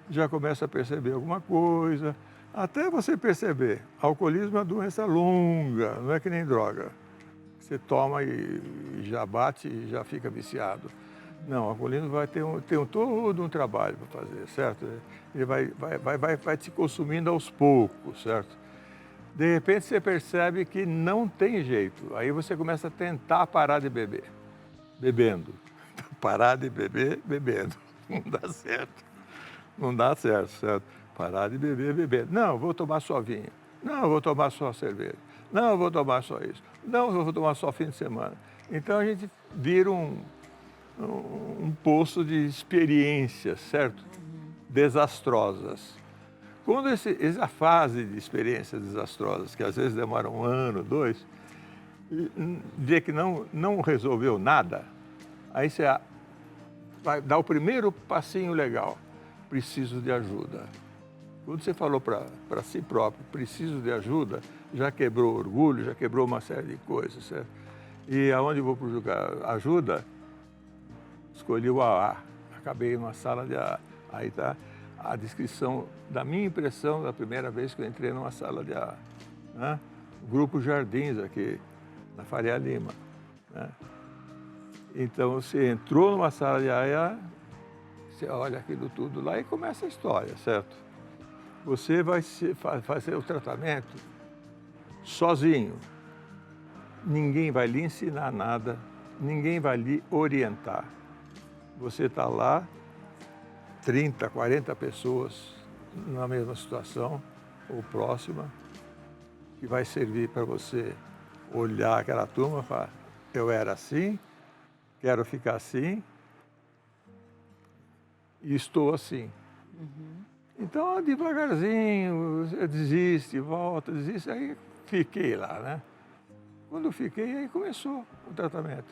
já começo a perceber alguma coisa. Até você perceber, alcoolismo é uma doença longa, não é que nem droga. Você toma e já bate e já fica viciado. Não, o alcoolismo vai ter todo um trabalho para fazer, certo? Ele vai te consumindo aos poucos, certo? De repente você percebe que não tem jeito. Aí você começa a tentar parar de beber, bebendo. Parar de beber, bebendo. Não dá certo. Não dá certo, certo? Parar de beber, bebendo. Não, vou tomar só vinho. Não, vou tomar só cerveja. Não, vou tomar só isso. Não, vou tomar só fim de semana. Então a gente vira um poço de experiências, certo? Desastrosas. Quando essa fase de experiências desastrosas, que às vezes demora 1 ano, 2, vê que não resolveu nada, aí você vai dar o primeiro passinho legal. Preciso de ajuda. Quando você falou para si próprio, preciso de ajuda, já quebrou orgulho, já quebrou uma série de coisas, certo? E aonde eu vou procurar ajuda? Escolhi o AA. Acabei numa sala de AA. Aí está a descrição da minha impressão da primeira vez que eu entrei numa sala de AA. Né? O Grupo Jardins, aqui na Faria Lima. Né? Então, você entrou numa sala de AA, você olha aquilo tudo lá e começa a história, certo? Você vai fazer o tratamento sozinho. Ninguém vai lhe ensinar nada, ninguém vai lhe orientar. Você está lá, 30, 40 pessoas na mesma situação, ou próxima, que vai servir para você olhar aquela turma e falar, eu era assim, quero ficar assim, e estou assim. Então, devagarzinho, desiste, volta, desiste, aí fiquei lá, né? Quando fiquei, aí começou o tratamento.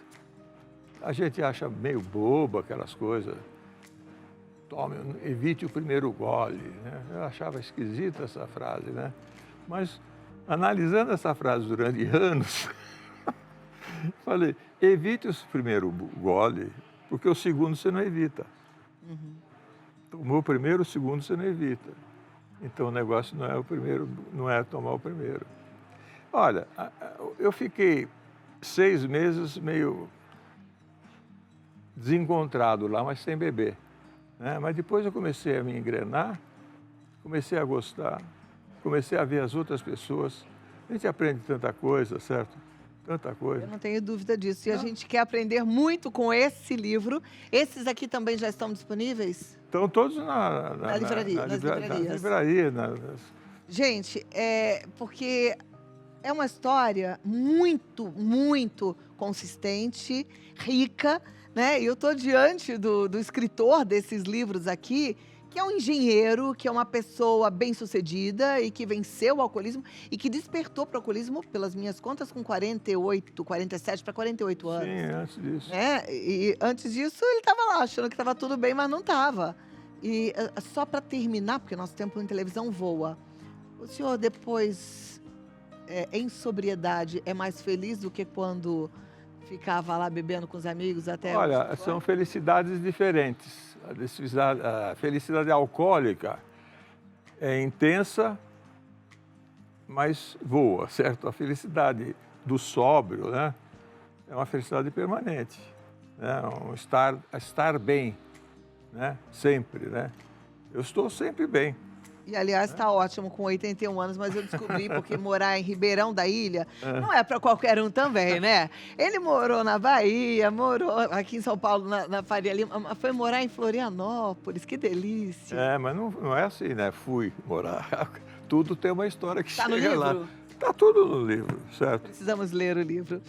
A gente acha meio bobo aquelas coisas. Tome, evite o primeiro gole, né? Eu achava esquisita essa frase, né? Mas, analisando essa frase durante anos, falei, evite o primeiro gole, porque o segundo você não evita. Tomou o primeiro, o segundo você não evita. Então o negócio não é o primeiro, não é tomar o primeiro. Olha, eu fiquei 6 meses meio desencontrado lá, mas sem beber. Né? Mas depois eu comecei a me engrenar, comecei a gostar, comecei a ver as outras pessoas. A gente aprende tanta coisa, certo? Tanta coisa. Eu não tenho dúvida disso. E a gente quer aprender muito com esse livro. Esses aqui também já estão disponíveis? Estão todos nas livrarias. Gente, porque é uma história muito, muito consistente, rica, né? E eu estou diante do escritor desses livros aqui, que é um engenheiro, que é uma pessoa bem-sucedida e que venceu o alcoolismo e que despertou para o alcoolismo, pelas minhas contas, com 47 para 48 anos. Sim, antes disso. E antes disso, ele estava lá achando que estava tudo bem, mas não estava. E só para terminar, porque nosso tempo em televisão voa, o senhor depois, em sobriedade, é mais feliz do que quando ficava lá bebendo com os amigos até... Olha, são felicidades diferentes. A felicidade alcoólica é intensa, mas voa, certo? A felicidade do sóbrio, né, é uma felicidade permanente, né? Estar bem, né? Sempre, né? Eu estou sempre bem, E, aliás, está ótimo com 81 anos, mas eu descobri porque morar em Ribeirão da Ilha não é para qualquer um também, né? Ele morou na Bahia, morou aqui em São Paulo, na Faria Lima, foi morar em Florianópolis, que delícia. Mas não é assim, né? Fui morar. Tudo tem uma história que Tá no chega lá. livro? Tá tudo no livro, certo? Precisamos ler o livro.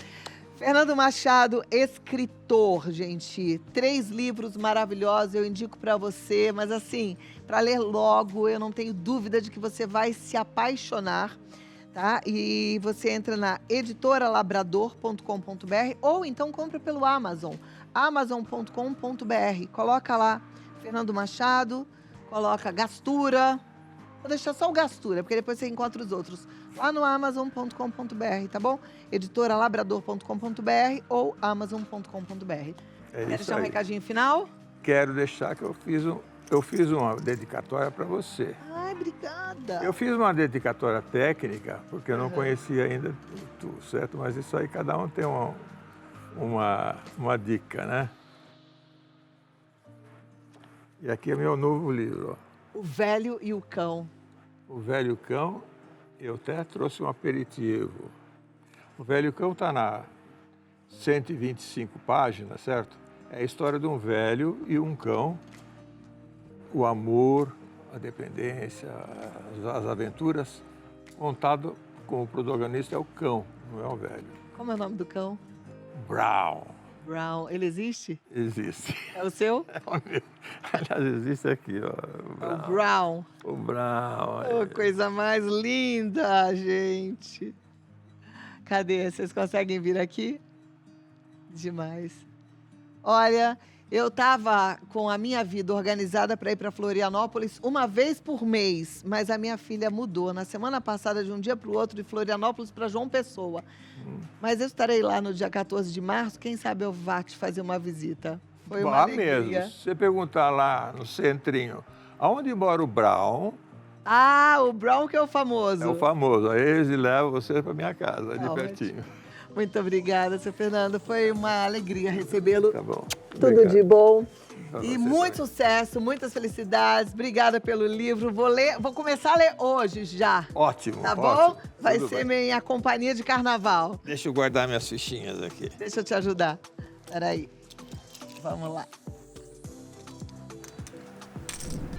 Fernando Machado, escritor, gente. 3 livros maravilhosos, eu indico para você, mas assim, para ler logo, eu não tenho dúvida de que você vai se apaixonar, tá? E você entra na editoralabrador.com.br ou então compra pelo Amazon, amazon.com.br. Coloca lá Fernando Machado, coloca Gastura. Vou deixar só o Gastura, porque depois você encontra os outros lá no amazon.com.br, tá bom? editoralabrador.com.br ou amazon.com.br. É Quer isso deixar um aí. recadinho final? Quero deixar que eu fiz uma dedicatória para você. Ai, obrigada. Eu fiz uma dedicatória técnica, porque eu não conhecia ainda tudo, certo? Mas isso aí, cada um tem uma dica, né? E aqui é meu novo livro, ó. O Velho e o Cão. O Velho Cão, eu até trouxe um aperitivo. O Velho Cão está na 125 páginas, certo? É a história de um velho e um cão, o amor, a dependência, as aventuras, contado como protagonista é o cão, não é o velho. Como é o nome do cão? Brown. Brown. Ele existe? Existe. É o seu? Aliás, existe aqui, ó. É o Brown. O Brown. Oh, coisa mais linda, gente. Cadê? Vocês conseguem vir aqui? Demais. Olha, eu estava com a minha vida organizada para ir para Florianópolis uma vez por mês, mas a minha filha mudou na semana passada de um dia para o outro de Florianópolis para João Pessoa. Mas eu estarei lá no dia 14 de março, quem sabe eu vá te fazer uma visita. Foi uma Vá alegria. mesmo. Se você perguntar lá no centrinho, aonde mora o Brown, Ah, o Brown que é o famoso. é o famoso. Aí eles levam você para minha casa, de Tá pertinho. Muito obrigada, seu Fernando. Foi uma alegria recebê-lo. Tá bom. Tudo Obrigado. de bom. Pra E você muito também. sucesso, muitas felicidades. Obrigada pelo livro. Vou começar a ler hoje já. Ótimo. Tá bom? ótimo. Vai Tudo ser bem. minha companhia de carnaval. Deixa eu guardar minhas fichinhas aqui. Deixa eu te ajudar. Peraí. Vamos lá.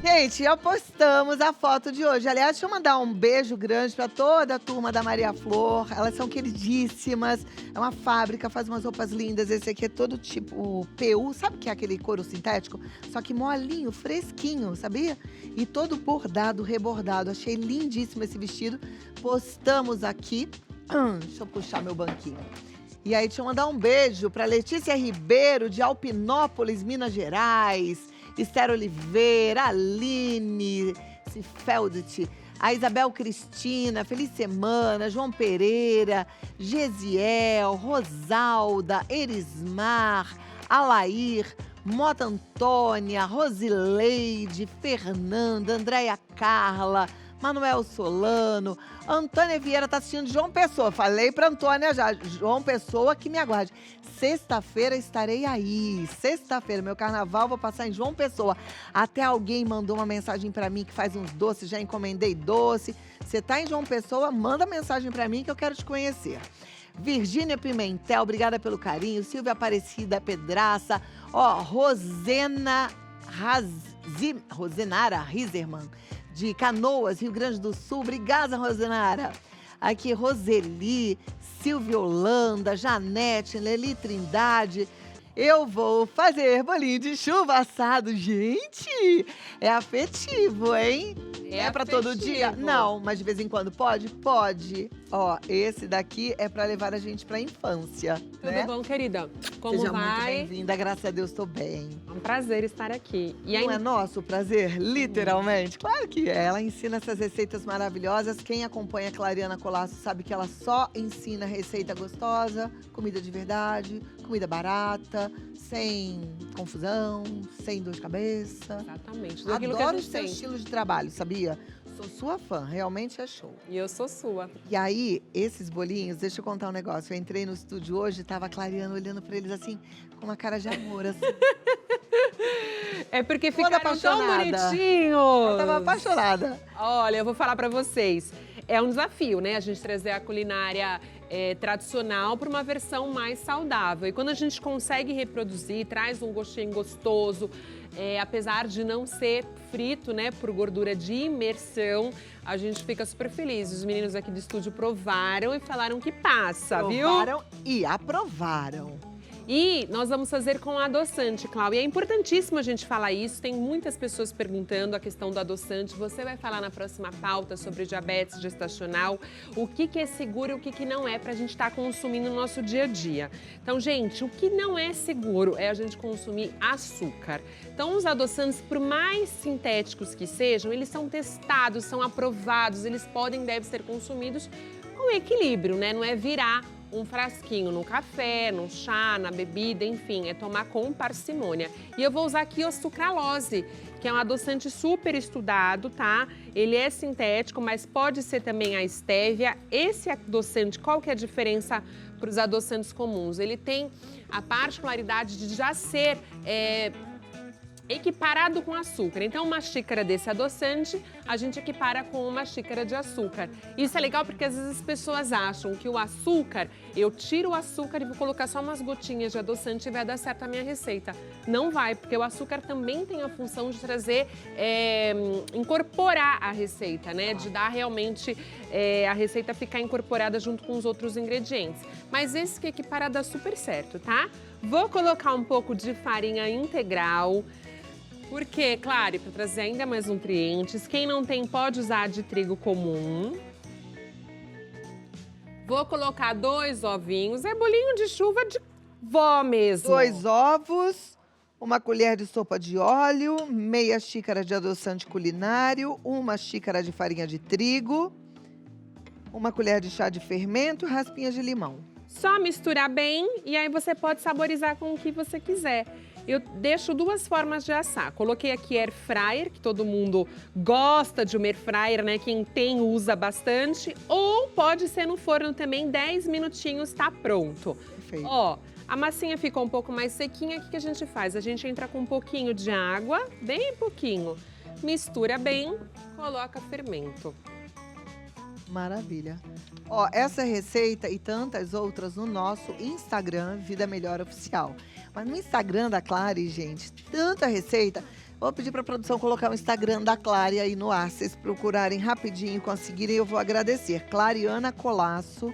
Gente, apostamos a foto de hoje. Aliás, deixa eu mandar um beijo grande para toda a turma da Maria Flor. Elas são queridíssimas. É uma fábrica, faz umas roupas lindas. Esse aqui é todo tipo PU. Sabe o que é aquele couro sintético? Só que molinho, fresquinho, sabia? E todo bordado, rebordado. Achei lindíssimo esse vestido. Postamos aqui. Deixa eu puxar meu banquinho. E aí, deixa eu mandar um beijo para Letícia Ribeiro, de Alpinópolis, Minas Gerais. Esther Oliveira, Aline Cifeldt, a Isabel Cristina, Feliz Semana, João Pereira, Gesiel, Rosalda, Erismar, Alair, Mota Antônia, Rosileide, Fernanda, Andréia Carla, Manuel Solano, Antônia Vieira está assistindo de João Pessoa. Falei para Antônia já, João Pessoa que me aguarde. Sexta-feira estarei aí. Sexta-feira, meu carnaval, vou passar em João Pessoa. Até alguém mandou uma mensagem para mim que faz uns doces, já encomendei doce. Você tá em João Pessoa, manda mensagem para mim que eu quero te conhecer. Virgínia Pimentel, obrigada pelo carinho. Silvia Aparecida Pedraça. Rosenara Riserman, de Canoas, Rio Grande do Sul. Obrigada, Rosenara. Aqui, Roseli, Silvia Holanda, Janete, Leli Trindade. Eu vou fazer bolinho de chuva assado. Gente, é afetivo, hein? É pra todo dia? afetivo. Não, mas de vez em quando pode? Pode. Ó, esse daqui é pra levar a gente pra infância, Tudo né? bom, querida? Como Seja muito vai? bem-vinda, graças a Deus tô bem. É um prazer estar aqui. E Não ainda é nosso prazer? Literalmente? Claro que é. Ela ensina essas receitas maravilhosas. Quem acompanha a Clariana Colasso sabe que ela só ensina receita gostosa, comida de verdade, comida barata, sem confusão, sem dor de cabeça. Exatamente. Tudo aquilo que a Adoro o gente seu tem. estilo de trabalho, sabia? Sou sua fã, realmente é show. E eu sou sua. E aí, esses bolinhos, deixa eu contar um negócio. Eu entrei no estúdio hoje, tava a Clariana olhando pra eles assim, com uma cara de amor, assim. É porque Toda ficaram tão apaixonada. bonitinhos. Eu tava apaixonada. Olha, eu vou falar pra vocês. É um desafio, né? A gente trazer a culinária tradicional para uma versão mais saudável. E quando a gente consegue reproduzir, traz um gostinho gostoso, apesar de não ser frito, né, por gordura de imersão, a gente fica super feliz. Os meninos aqui do estúdio provaram e falaram que passa, viu? Provaram e aprovaram. E nós vamos fazer com adoçante, Cláudia. E é importantíssimo a gente falar isso. Tem muitas pessoas perguntando a questão do adoçante. Você vai falar na próxima pauta sobre diabetes gestacional, o que é seguro e o que não é para a gente estar consumindo no nosso dia a dia. Então, gente, o que não é seguro é a gente consumir açúcar. Então, os adoçantes, por mais sintéticos que sejam, eles são testados, são aprovados, eles podem e devem ser consumidos com equilíbrio, né? Não é virar um frasquinho no café, no chá, na bebida, enfim, é tomar com parcimônia. E eu vou usar aqui o sucralose, que é um adoçante super estudado, tá? Ele é sintético, mas pode ser também a estévia. Esse adoçante, qual que é a diferença para os adoçantes comuns? Ele tem a particularidade de já ser equiparado com açúcar. Então, uma xícara desse adoçante, a gente equipara com uma xícara de açúcar. Isso é legal porque às vezes as pessoas acham que o açúcar, eu tiro o açúcar e vou colocar só umas gotinhas de adoçante e vai dar certo a minha receita. Não vai, porque o açúcar também tem a função de trazer, incorporar a receita, né? De dar realmente a receita ficar incorporada junto com os outros ingredientes. Mas esse que é equiparado dá super certo, tá? Vou colocar um pouco de farinha integral. Porque, claro, para trazer ainda mais nutrientes, quem não tem pode usar de trigo comum. Vou colocar 2 ovinhos, é bolinho de chuva de vó mesmo. 2 ovos, 1 colher de sopa de óleo, meia xícara de adoçante culinário, 1 xícara de farinha de trigo, 1 colher de chá de fermento, raspinhas de limão. Só misturar bem e aí você pode saborizar com o que você quiser. Eu deixo 2 formas de assar. Coloquei aqui air fryer, que todo mundo gosta de uma air fryer, né? Quem tem usa bastante. Ou pode ser no forno também, 10 minutinhos, tá pronto. Perfeito. Ó, a massinha ficou um pouco mais sequinha, o que a gente faz? A gente entra com um pouquinho de água, bem pouquinho. Mistura bem, coloca fermento. Maravilha. Ó, essa receita e tantas outras no nosso Instagram, Vida Melhor Oficial. Mas no Instagram da Clary, gente, tanta receita. Vou pedir para a produção colocar o Instagram da Clary aí no ar. Se vocês procurarem rapidinho e conseguirem, eu vou agradecer. Clariana Colasso.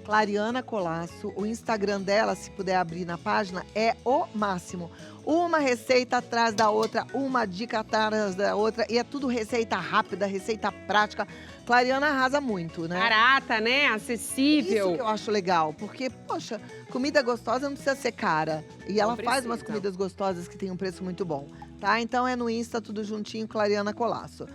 Clariana Colasso. O Instagram dela, se puder abrir na página, é o máximo. Uma receita atrás da outra, uma dica atrás da outra. E é tudo receita rápida, receita prática. Clariana arrasa muito, né? Barata, né? Acessível. Isso que eu acho legal, porque, poxa, comida gostosa não precisa ser cara. E ela faz umas comidas gostosas que tem um preço muito bom, tá? Então é no Insta, tudo juntinho, Clariana Colasso.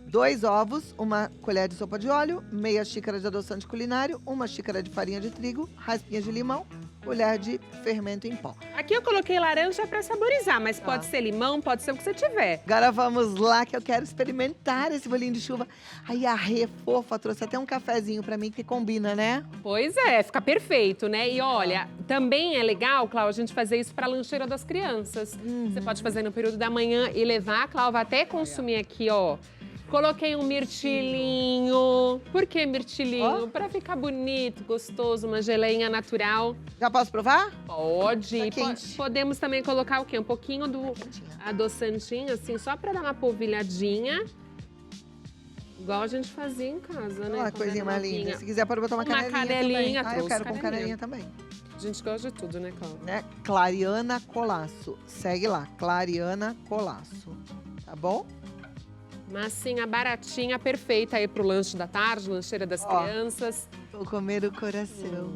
2 ovos, 1 colher de sopa de óleo, meia xícara de adoçante culinário, 1 xícara de farinha de trigo, raspinhas de limão, colher de fermento em pó. Aqui eu coloquei laranja para saborizar, mas pode ser limão, pode ser o que você tiver. Agora vamos lá, que eu quero experimentar esse bolinho de chuva. Aí a Rê, fofa, trouxe até um cafezinho pra mim, que combina, né? Pois é, fica perfeito, né? E olha, também é legal, Cláudia, a gente fazer isso para a lancheira das crianças. Você pode fazer no período da manhã e levar. A Cláudia vai até consumir aqui, ó. Coloquei um mirtilinho. Por que mirtilinho? Para ficar bonito, gostoso, uma geleinha natural. Já posso provar? Pode. Tá quente. Podemos também colocar o quê? Um pouquinho do adoçantinho, assim, só para dar uma polvilhadinha. Igual a gente fazia em casa, né? Olha que coisinha mais linda. Se quiser, pode botar uma Uma canelinha também. canelinha, Eu quero com trouxe canelinha também. A gente gosta de tudo, né, Cláudia? Né? Clariana Colasso. Segue lá, Clariana Colasso. Tá bom? Massinha baratinha, perfeita aí pro lanche da tarde, lancheira das crianças. Vou comer o coração.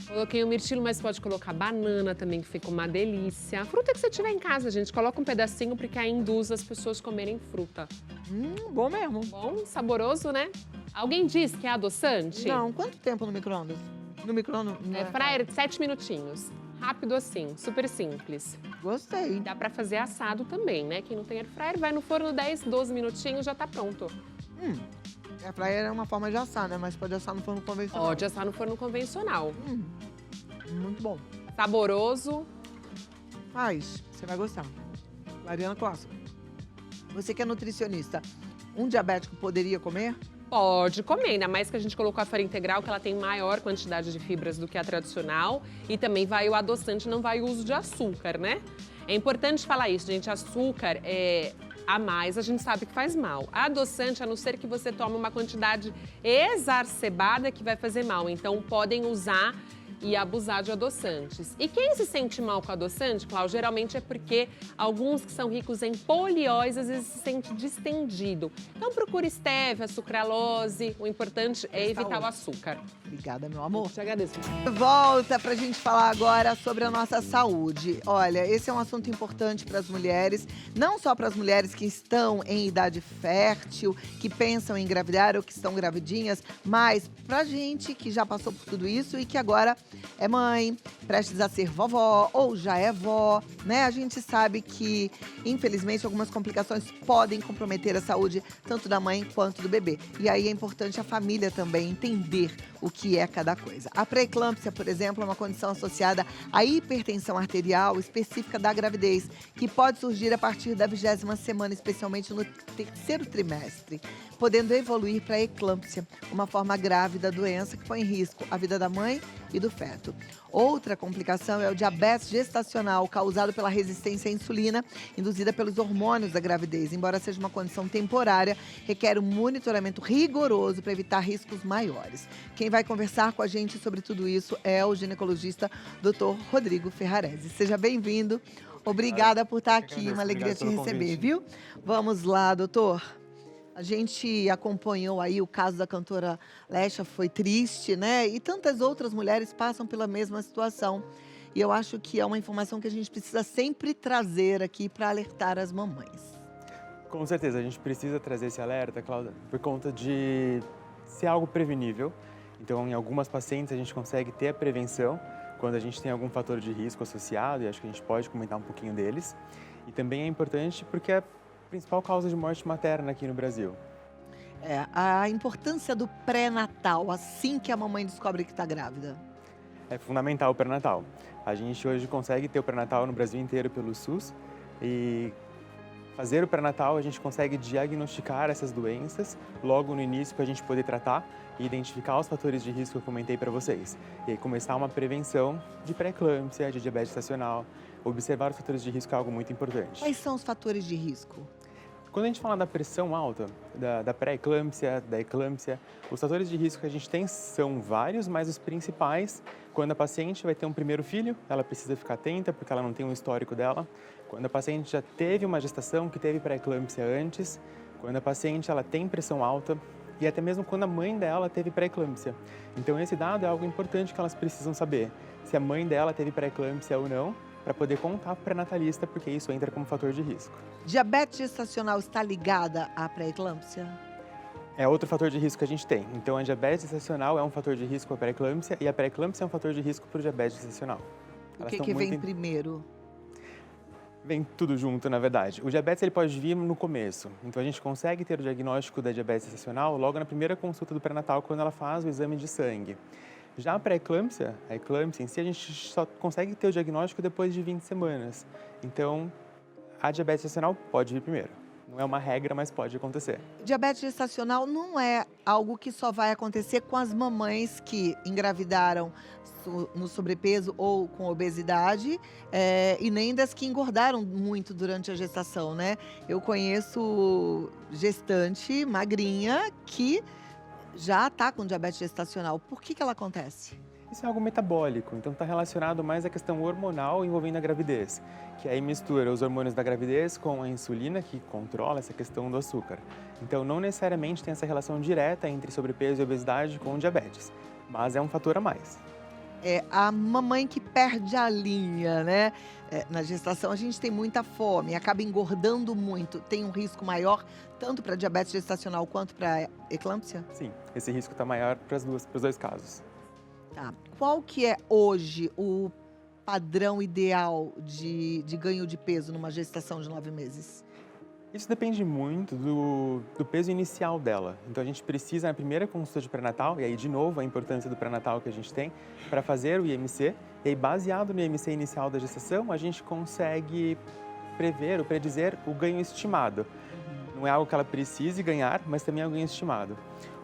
Coloquei o mirtilo, mas pode colocar banana também, que fica uma delícia. A fruta que você tiver em casa, gente, coloca um pedacinho, porque aí induz as pessoas a comerem fruta. Bom mesmo. Bom, saboroso, né? Alguém diz que é adoçante? Não, quanto tempo no micro-ondas? No micro-ondas? É fryer, 7 minutinhos. Rápido assim, super simples. Gostei. Dá pra fazer assado também, né? Quem não tem air fryer, vai no forno 10, 12 minutinhos, já tá pronto. A fryer é uma forma de assar, né? Mas pode assar no forno convencional. Pode assar no forno convencional. Muito bom. Saboroso. Faz, você vai gostar. Mariana Costa, você que é nutricionista, um diabético poderia comer? Pode comer, ainda mais que a gente colocou a farinha integral, que ela tem maior quantidade de fibras do que a tradicional. E também vai o adoçante, não vai o uso de açúcar, né? É importante falar isso, gente. Açúcar a mais, a gente sabe que faz mal. Adoçante, a não ser que você tome uma quantidade exacerbada, que vai fazer mal. Então, podem usar e abusar de adoçantes. E quem se sente mal com adoçante, Cláudio, geralmente é porque alguns que são ricos em polióis, às vezes se sente distendido. Então procure stevia, sucralose, o importante é evitar o açúcar. Obrigada, meu amor. Te agradeço. Volta pra gente falar agora sobre a nossa saúde. Olha, esse é um assunto importante para as mulheres, não só para as mulheres que estão em idade fértil, que pensam em engravidar ou que estão gravidinhas, mas pra gente que já passou por tudo isso e que agora é mãe, prestes a ser vovó ou já é vó, né? A gente sabe que, infelizmente, algumas complicações podem comprometer a saúde tanto da mãe quanto do bebê. E aí é importante a família também entender o que é cada coisa. A pré-eclâmpsia, por exemplo, é uma condição associada à hipertensão arterial específica da gravidez, que pode surgir a partir da 20ª semana, especialmente no 3º trimestre, podendo evoluir para a eclâmpsia, uma forma grave da doença que põe em risco a vida da mãe e do feto. Outra complicação é o diabetes gestacional, causado pela resistência à insulina, induzida pelos hormônios da gravidez. Embora seja uma condição temporária, requer um monitoramento rigoroso para evitar riscos maiores. Quem vai conversar com a gente sobre tudo isso é o ginecologista Dr. Rodrigo Ferrarese. Seja bem-vindo. Obrigada por estar aqui, uma alegria te receber, viu? Vamos lá, doutor. A gente acompanhou aí o caso da cantora Lecha, foi triste, né? E tantas outras mulheres passam pela mesma situação. E eu acho que é uma informação que a gente precisa sempre trazer aqui para alertar as mamães. Com certeza, a gente precisa trazer esse alerta, Cláudia, por conta de ser algo prevenível. Então, em algumas pacientes, a gente consegue ter a prevenção quando a gente tem algum fator de risco associado, e acho que a gente pode comentar um pouquinho deles. E também é importante porque é principal causa de morte materna aqui no Brasil. A importância do pré-natal, assim que a mamãe descobre que está grávida. É fundamental o pré-natal. A gente hoje consegue ter o pré-natal no Brasil inteiro pelo SUS e fazer o pré-natal a gente consegue diagnosticar essas doenças logo no início para a gente poder tratar e identificar os fatores de risco que eu comentei para vocês. E aí começar uma prevenção de pré-eclâmpsia, de diabetes gestacional. Observar os fatores de risco é algo muito importante. Quais são os fatores de risco? Quando a gente fala da pressão alta, da pré-eclâmpsia, da eclâmpsia, os fatores de risco que a gente tem são vários, mas os principais, quando a paciente vai ter um primeiro filho, ela precisa ficar atenta porque ela não tem um histórico dela. Quando a paciente já teve uma gestação que teve pré-eclâmpsia antes, quando a paciente ela tem pressão alta e até mesmo quando a mãe dela teve pré-eclâmpsia. Então esse dado é algo importante que elas precisam saber, se a mãe dela teve pré-eclâmpsia ou não, para poder contar para o pré-natalista, porque isso entra como fator de risco. Diabetes gestacional está ligada à pré-eclâmpsia? É outro fator de risco que a gente tem. Então, a diabetes gestacional é um fator de risco para a pré-eclâmpsia e a pré-eclâmpsia é um fator de risco para o diabetes gestacional. O que vem primeiro? Vem tudo junto, na verdade. O diabetes ele pode vir no começo. Então, a gente consegue ter o diagnóstico da diabetes gestacional logo na primeira consulta do pré-natal, quando ela faz o exame de sangue. Já a pré-eclâmpsia, a eclâmpsia em si, a gente só consegue ter o diagnóstico depois de 20 semanas. Então, a diabetes gestacional pode vir primeiro. Não é uma regra, mas pode acontecer. Diabetes gestacional não é algo que só vai acontecer com as mamães que engravidaram no sobrepeso ou com obesidade, e nem das que engordaram muito durante a gestação, né? Eu conheço gestante magrinha que já está com diabetes gestacional. Por que ela acontece? Isso é algo metabólico, então está relacionado mais à questão hormonal envolvendo a gravidez, que aí mistura os hormônios da gravidez com a insulina, que controla essa questão do açúcar. Então, não necessariamente tem essa relação direta entre sobrepeso e obesidade com diabetes, mas é um fator a mais. É a mamãe que perde a linha, né? Na gestação a gente tem muita fome, acaba engordando muito. Tem um risco maior, tanto para diabetes gestacional quanto para eclâmpsia? Sim, esse risco está maior para os dois casos. Tá. Qual que é hoje o padrão ideal de ganho de peso numa gestação de 9 meses? Isso depende muito do peso inicial dela. Então, a gente precisa, na primeira consulta de pré-natal, e aí, de novo, a importância do pré-natal que a gente tem, para fazer o IMC. E aí, baseado no IMC inicial da gestação, a gente consegue prever ou predizer o ganho estimado. Não é algo que ela precise ganhar, mas também é um ganho estimado.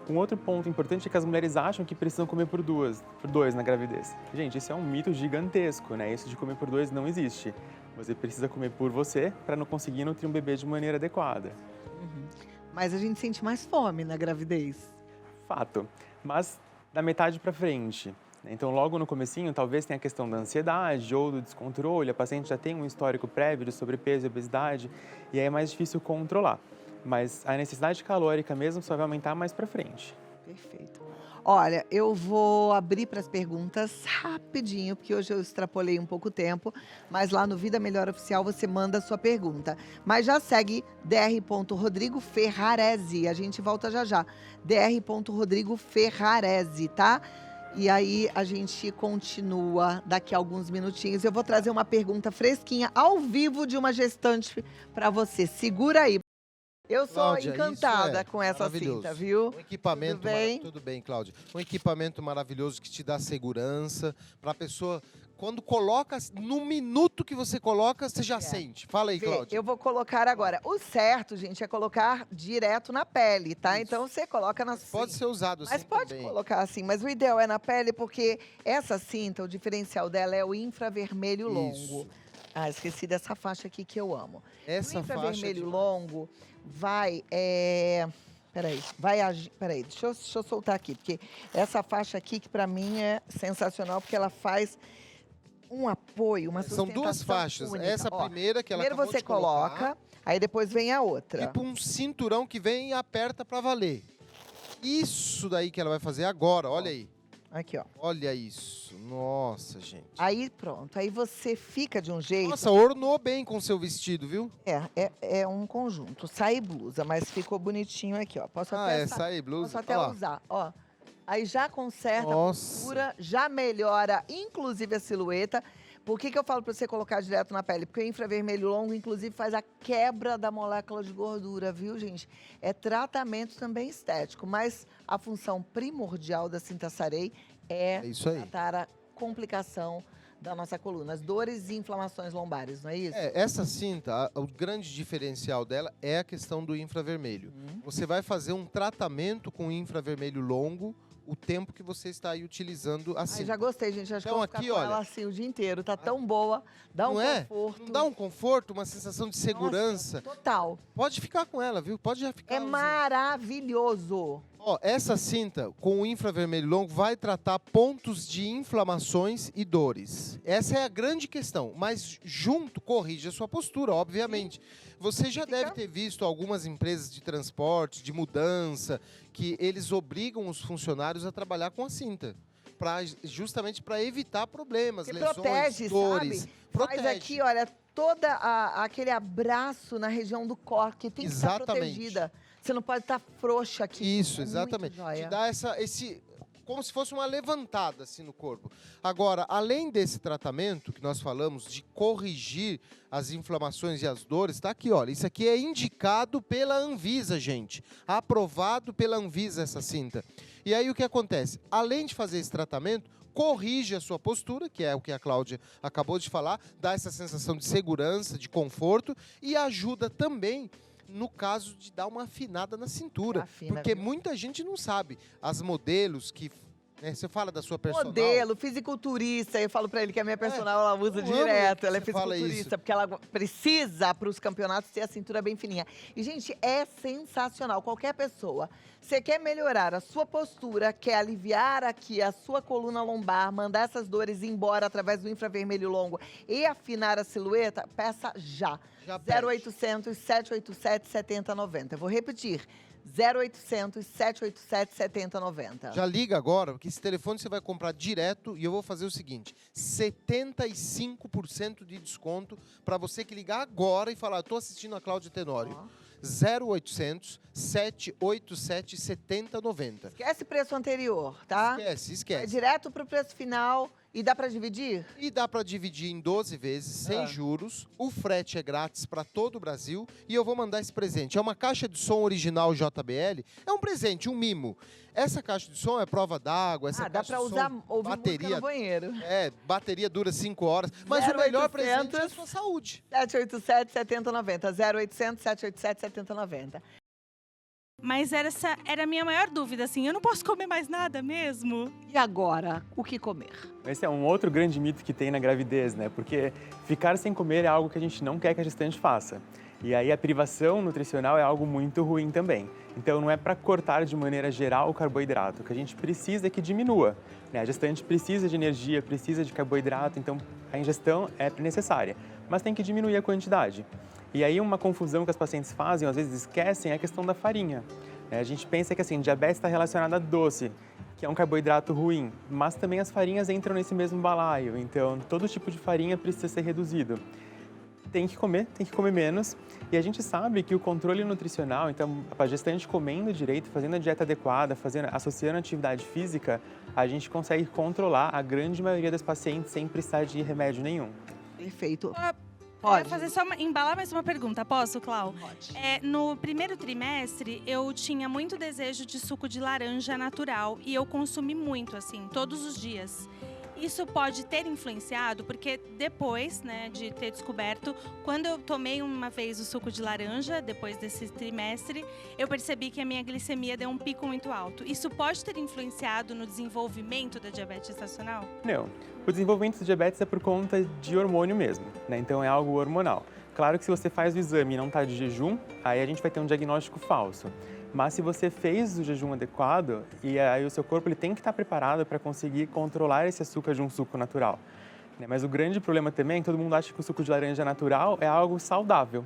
Um outro ponto importante é que as mulheres acham que precisam comer por dois na gravidez. Gente, isso é um mito gigantesco, né? Isso de comer por dois não existe. Você precisa comer por você para não conseguir nutrir um bebê de maneira adequada. Mas a gente sente mais fome na gravidez. Fato. Mas da metade para frente. Então, logo no comecinho, talvez tenha a questão da ansiedade ou do descontrole. A paciente já tem um histórico prévio de sobrepeso e obesidade e aí é mais difícil controlar. Mas a necessidade calórica mesmo só vai aumentar mais para frente. Perfeito. Olha, eu vou abrir para as perguntas rapidinho, porque hoje eu extrapolei um pouco o tempo, mas lá no Vida Melhor Oficial você manda a sua pergunta. Mas já segue dr.rodrigo Ferrarese. A gente volta já já. dr.rodrigo Ferrarese, tá? E aí a gente continua daqui a alguns minutinhos. Eu vou trazer uma pergunta fresquinha ao vivo de uma gestante para você. Segura aí. Eu sou Cláudia, encantada isso é com essa maravilhoso. cinta, viu? Um equipamento Tudo bem? tudo bem, Cláudia. Um equipamento maravilhoso que te dá segurança para a pessoa. Quando coloca, no minuto que você coloca, você já sente. Fala aí, Vê, Cláudia. eu vou colocar agora. O certo, gente, é colocar direto na pele, tá? Isso. Então você coloca na Pode ser usado assim Mas pode também. colocar assim, mas o ideal é na pele porque essa cinta, o diferencial dela é o infravermelho Isso. longo. Ah, esqueci dessa faixa aqui que eu amo. Essa o faixa infravermelho de... longo vai, peraí, deixa eu soltar aqui, porque essa faixa aqui que pra mim é sensacional, porque ela faz um apoio, uma São duas sustentação faixas. única. Essa Ó, primeira que ela primeiro acabou você de colocar, coloca, aí depois vem a outra. tipo um cinturão que vem e aperta para valer. Isso daí que ela vai fazer agora, olha aí. Aqui, ó. Olha isso. Nossa, gente. Aí pronto, aí você fica de um jeito... Nossa, ornou bem com o seu vestido, viu? É um conjunto, sai e blusa, mas ficou bonitinho aqui, ó. Posso até, essa aí, blusa. posso até Olha lá. usar, ó. Aí já conserta a Nossa. postura, já melhora, inclusive a silhueta. Por que eu falo para você colocar direto na pele? Porque o infravermelho longo, inclusive, faz a quebra da molécula de gordura, viu, gente? É tratamento também estético, mas a função primordial da cinta Sarei é É isso aí. tratar a complicação da nossa coluna, as dores e inflamações lombares, não é isso? Essa cinta, o grande diferencial dela é a questão do infravermelho. Você vai fazer um tratamento com infravermelho longo o tempo que você está aí utilizando a Ai, cinta. já gostei, gente. Acho que eu Então, vou ficar aqui, com olha. ela assim o dia inteiro. Tá tão boa, dá um Não é? conforto. Não dá um conforto, uma sensação de segurança? Nossa, total. Pode ficar com ela, viu? Pode já ficar É usando. maravilhoso. Ó, essa cinta com o infravermelho longo vai tratar pontos de inflamações e dores. Essa é a grande questão, mas junto corrige a sua postura, obviamente. Você já deve ter visto algumas empresas de transporte, de mudança, que eles obrigam os funcionários a trabalhar com a cinta. Justamente para evitar problemas, Você lesões, protege, dores. sabe? Protege. Faz aqui, olha, aquele abraço na região do corpo, que tem que estar Exatamente. protegida. Você não pode estar frouxa aqui. Isso, É muito exatamente. joia. Te dá como se fosse uma levantada assim no corpo. Agora, além desse tratamento que nós falamos de corrigir as inflamações e as dores, tá aqui, olha, isso aqui é indicado pela Anvisa, gente. Aprovado pela Anvisa essa cinta. E aí o que acontece? Além de fazer esse tratamento, corrige a sua postura, que é o que a Cláudia acabou de falar, dá essa sensação de segurança, de conforto e ajuda também no caso de dar uma afinada na cintura. Afina, Porque viu? muita gente não sabe. As modelos que... né, você fala da sua personal. Modelo, fisiculturista, eu falo pra ele que a minha personal ela usa eu amo direto, que ela é você fala fisiculturista, isso. porque ela precisa para os campeonatos ter a cintura bem fininha. E, gente, é sensacional. Qualquer pessoa, você quer melhorar a sua postura, quer aliviar aqui a sua coluna lombar, mandar essas dores embora através do infravermelho longo e afinar a silhueta, peça já. Já pede. 0800 787 7090. Eu vou repetir. 0800 787 7090. Já liga agora, porque esse telefone você vai comprar direto e eu vou fazer o seguinte, 75% de desconto para você que ligar agora e falar, estou assistindo a Cláudia Tenório. 0800 787 7090. Esquece preço anterior, tá? Esquece, Vai esquece. direto pro preço final E dá para dividir? E dá para dividir em 12 vezes, sem juros. O frete é grátis para todo o Brasil. E eu vou mandar esse presente. É uma caixa de som original JBL. É um presente, um mimo. Essa caixa de som é prova d'água. Essa Dá caixa para de som, usar, ouvir música bateria. no banheiro. Bateria dura 5 horas. Mas o melhor presente é a 0800 sua saúde. 787-7090. 0800 787 7090. Mas essa era a minha maior dúvida, assim, eu não posso comer mais nada mesmo? E agora, o que comer? Esse é um outro grande mito que tem na gravidez, né? Porque ficar sem comer é algo que a gente não quer que a gestante faça. E aí a privação nutricional é algo muito ruim também. Então não é para cortar de maneira geral o carboidrato. O que a gente precisa é que diminua, né? A gestante precisa de energia, precisa de carboidrato, então a ingestão é necessária. Mas tem que diminuir a quantidade. E aí uma confusão que as pacientes fazem, às vezes esquecem, é a questão da farinha. A gente pensa que assim, diabetes está relacionada a doce, que é um carboidrato ruim, mas também as farinhas entram nesse mesmo balaio, então todo tipo de farinha precisa ser reduzido. Tem que comer menos, e a gente sabe que o controle nutricional, então a gestante comendo direito, fazendo a dieta adequada, associando a atividade física, a gente consegue controlar a grande maioria das pacientes sem precisar de remédio nenhum. Perfeito. Pode. Fazer embalar mais uma pergunta, posso, Clau? Pode. No primeiro trimestre, eu tinha muito desejo de suco de laranja natural e eu consumi muito, assim, todos os dias. Isso pode ter influenciado, porque depois, né, de ter descoberto, quando eu tomei uma vez o suco de laranja, depois desse trimestre, eu percebi que a minha glicemia deu um pico muito alto. Isso pode ter influenciado no desenvolvimento da diabetes gestacional? Não. O desenvolvimento do diabetes é por conta de hormônio mesmo, né? Então é algo hormonal. Claro que se você faz o exame e não está de jejum, aí a gente vai ter um diagnóstico falso. Mas se você fez o jejum adequado, e aí o seu corpo ele tem que estar preparado para conseguir controlar esse açúcar de um suco natural. Mas o grande problema também é que todo mundo acha que o suco de laranja natural é algo saudável.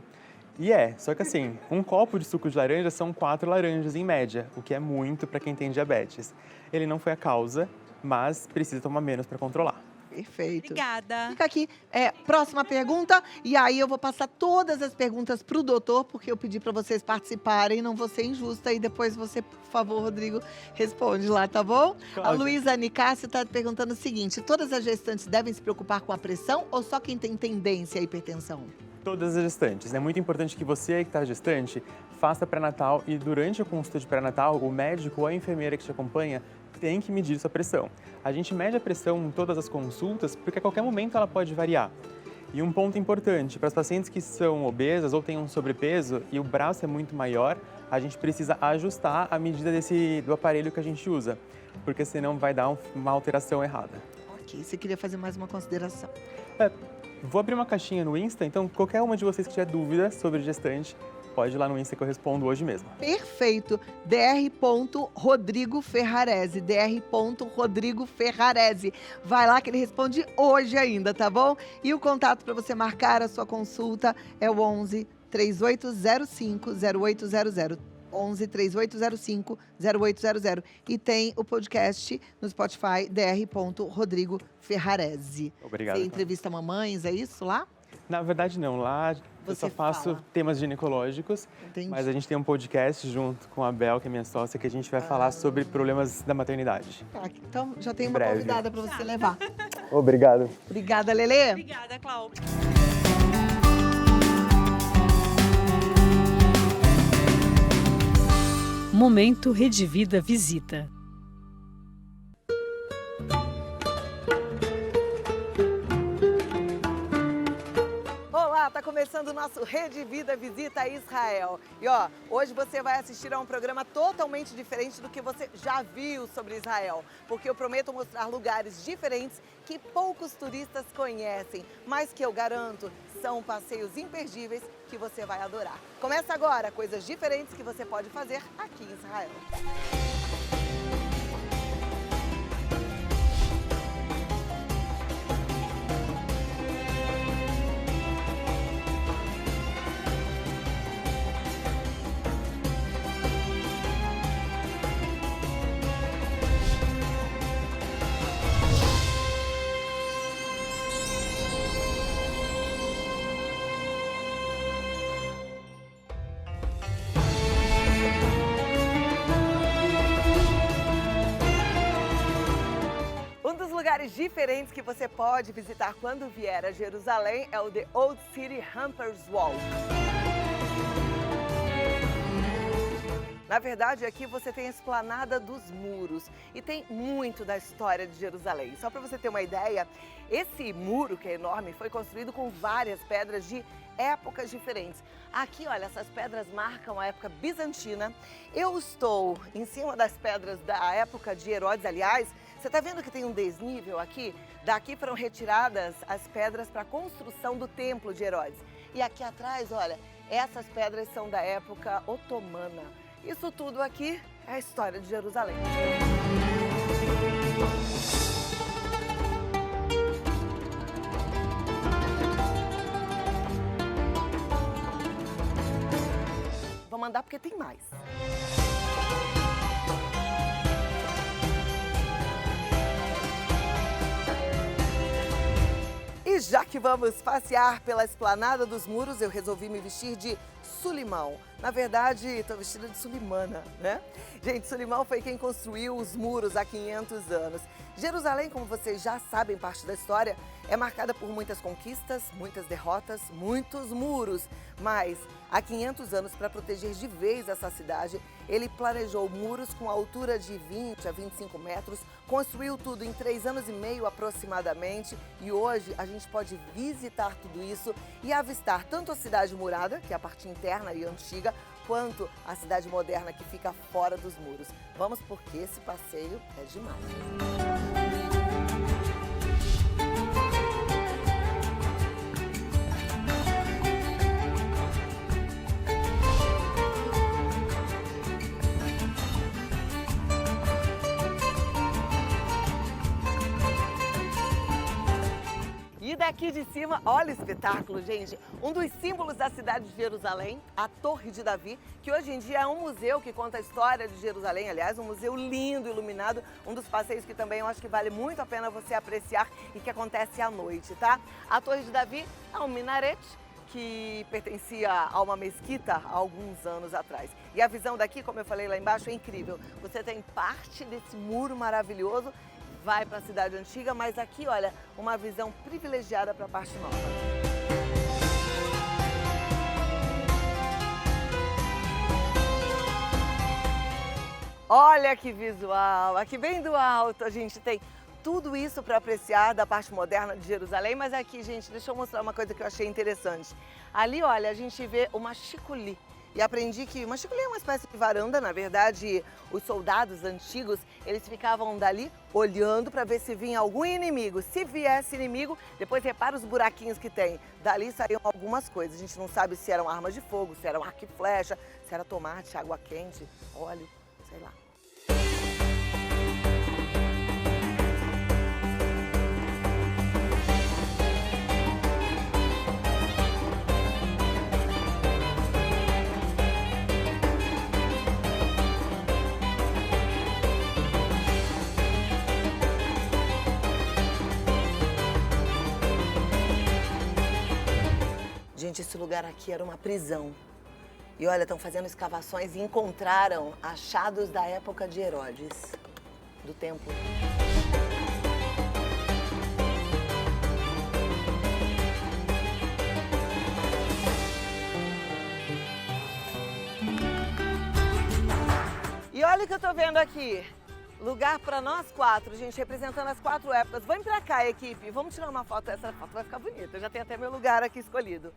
E só que assim, um copo de suco de laranja são 4 laranjas em média, o que é muito para quem tem diabetes. Ele não foi a causa, mas precisa tomar menos para controlar. Perfeito. Obrigada. Fica aqui. Próxima pergunta. E aí eu vou passar todas as perguntas para o doutor, porque eu pedi para vocês participarem. Não vou ser injusta. E depois você, por favor, Rodrigo, responde lá, tá bom? Claro. A Luísa Nicásio está perguntando o seguinte: todas as gestantes devem se preocupar com a pressão ou só quem tem tendência à hipertensão? Todas as gestantes. É muito importante que você que está gestante faça pré-natal e durante a consulta de pré-natal, o médico ou a enfermeira que te acompanha tem que medir sua pressão. A gente mede a pressão em todas as consultas porque a qualquer momento ela pode variar. E um ponto importante, para as pacientes que são obesas ou têm um sobrepeso e o braço é muito maior, a gente precisa ajustar a medida do aparelho que a gente usa, porque senão vai dar uma alteração errada. Ok, você queria fazer mais uma consideração? Vou abrir uma caixinha no Insta, então qualquer uma de vocês que tiver dúvida sobre gestante, pode ir lá no Insta que eu respondo hoje mesmo. Perfeito. dr.rodrigoferrarese. dr.rodrigoferrarese. Vai lá que ele responde hoje ainda, tá bom? E o contato para você marcar a sua consulta é o 11 3805 0800. 11 3805 0800. E tem o podcast no Spotify, dr.rodrigoferrarese. Obrigado. Você entrevista mamães, é isso lá? Na verdade, não. Lá eu Você só faço fala. temas ginecológicos, Entendi. mas a gente tem um podcast junto com a Bel, que é minha sócia, que a gente vai falar sobre problemas da maternidade. Tá, então já tem Em uma breve. convidada para você levar. Obrigado. Obrigada, Lelê. Obrigada, Clau. Momento Rede Vida Visita. Olá, tá começando o nosso Rede Vida Visita a Israel. E hoje você vai assistir a um programa totalmente diferente do que você já viu sobre Israel, porque eu prometo mostrar lugares diferentes que poucos turistas conhecem, mas que eu garanto são passeios imperdíveis que você vai adorar. Começa agora coisas diferentes que você pode fazer aqui em Israel. lugares diferentes que você pode visitar quando vier a Jerusalém é o The Old City Hunters Walk. Na verdade, aqui você tem a Esplanada dos Muros e tem muito da história de Jerusalém. Só para você ter uma ideia, esse muro, que é enorme, foi construído com várias pedras de épocas diferentes. Aqui, olha, essas pedras marcam a época bizantina. Eu estou em cima das pedras da época de Herodes, aliás. Você está vendo que tem um desnível aqui? Daqui foram retiradas as pedras para a construção do templo de Herodes. E aqui atrás, olha, essas pedras são da época otomana. Isso tudo aqui é a história de Jerusalém. Vamos andar porque tem mais. E já que vamos passear pela Esplanada dos Muros, eu resolvi me vestir de Sulimão. Na verdade, estou vestida de Sulimana, né? Gente, Sulimão foi quem construiu os muros há 500 anos. Jerusalém, como vocês já sabem, parte da história, é marcada por muitas conquistas, muitas derrotas, muitos muros. Mas, há 500 anos, para proteger de vez essa cidade, ele planejou muros com altura de 20 a 25 metros, construiu tudo em 3 anos e meio aproximadamente. E hoje a gente pode visitar tudo isso e avistar tanto a cidade murada, que é a parte interna e antiga, quanto a cidade moderna que fica fora dos muros. Vamos porque esse passeio é demais. E daqui de cima, olha o espetáculo, gente. Um dos símbolos da cidade de Jerusalém, a Torre de Davi, que hoje em dia é um museu que conta a história de Jerusalém. Aliás, um museu lindo, iluminado, um dos passeios que também eu acho que vale muito a pena você apreciar e que acontece à noite, tá? A Torre de Davi é um minarete que pertencia a uma mesquita há alguns anos atrás. E a visão daqui, como eu falei lá embaixo, é incrível. Você tem parte desse muro maravilhoso, vai para a cidade antiga, mas aqui, olha, uma visão privilegiada para a parte nova. Olha que visual! Aqui bem do alto a gente tem tudo isso para apreciar da parte moderna de Jerusalém, mas aqui, gente, deixa eu mostrar uma coisa que eu achei interessante. Ali, olha, a gente vê uma chiculi. E aprendi que uma chiculi é uma espécie de varanda, na verdade, os soldados antigos, eles ficavam dali olhando para ver se vinha algum inimigo. Se viesse inimigo, depois repara os buraquinhos que tem. Dali saíam algumas coisas. A gente não sabe se eram armas de fogo, se eram arco e flecha, se era tomate, água quente, óleo, sei lá. Gente, esse lugar aqui era uma prisão. E olha, estão fazendo escavações e encontraram achados da época de Herodes, do templo. E olha o que eu tô vendo aqui. Lugar para nós 4, gente, representando as 4 épocas. Vamos pra cá, equipe. Vamos tirar uma foto. Essa foto vai ficar bonita. Eu já tenho até meu lugar aqui escolhido.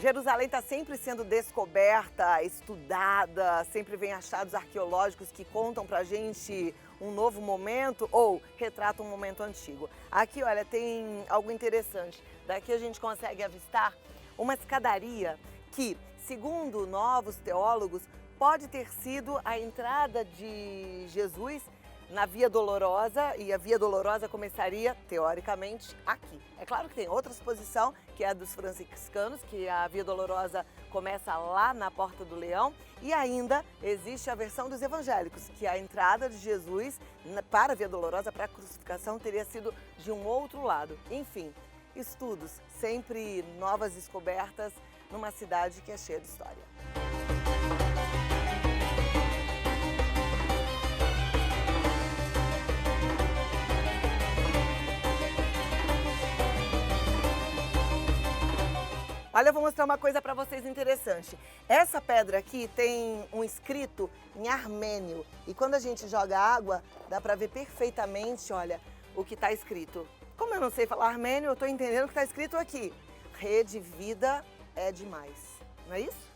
Jerusalém está sempre sendo descoberta, estudada, sempre vem achados arqueológicos que contam pra gente um novo momento ou retratam um momento antigo. Aqui, olha, tem algo interessante. Daqui a gente consegue avistar uma escadaria que, segundo novos teólogos, pode ter sido a entrada de Jesus na Via Dolorosa, e a Via Dolorosa começaria, teoricamente, aqui. É claro que tem outra exposição, que é a dos franciscanos, que a Via Dolorosa começa lá na Porta do Leão, e ainda existe a versão dos evangélicos, que a entrada de Jesus para a Via Dolorosa, para a crucificação, teria sido de um outro lado. Enfim, estudos, sempre novas descobertas numa cidade que é cheia de história. Olha, eu vou mostrar uma coisa para vocês interessante. Essa pedra aqui tem um escrito em armênio. E quando a gente joga água, dá para ver perfeitamente, olha, o que está escrito. Como eu não sei falar armênio, eu estou entendendo o que está escrito aqui. Rede, vida é demais. Não é isso?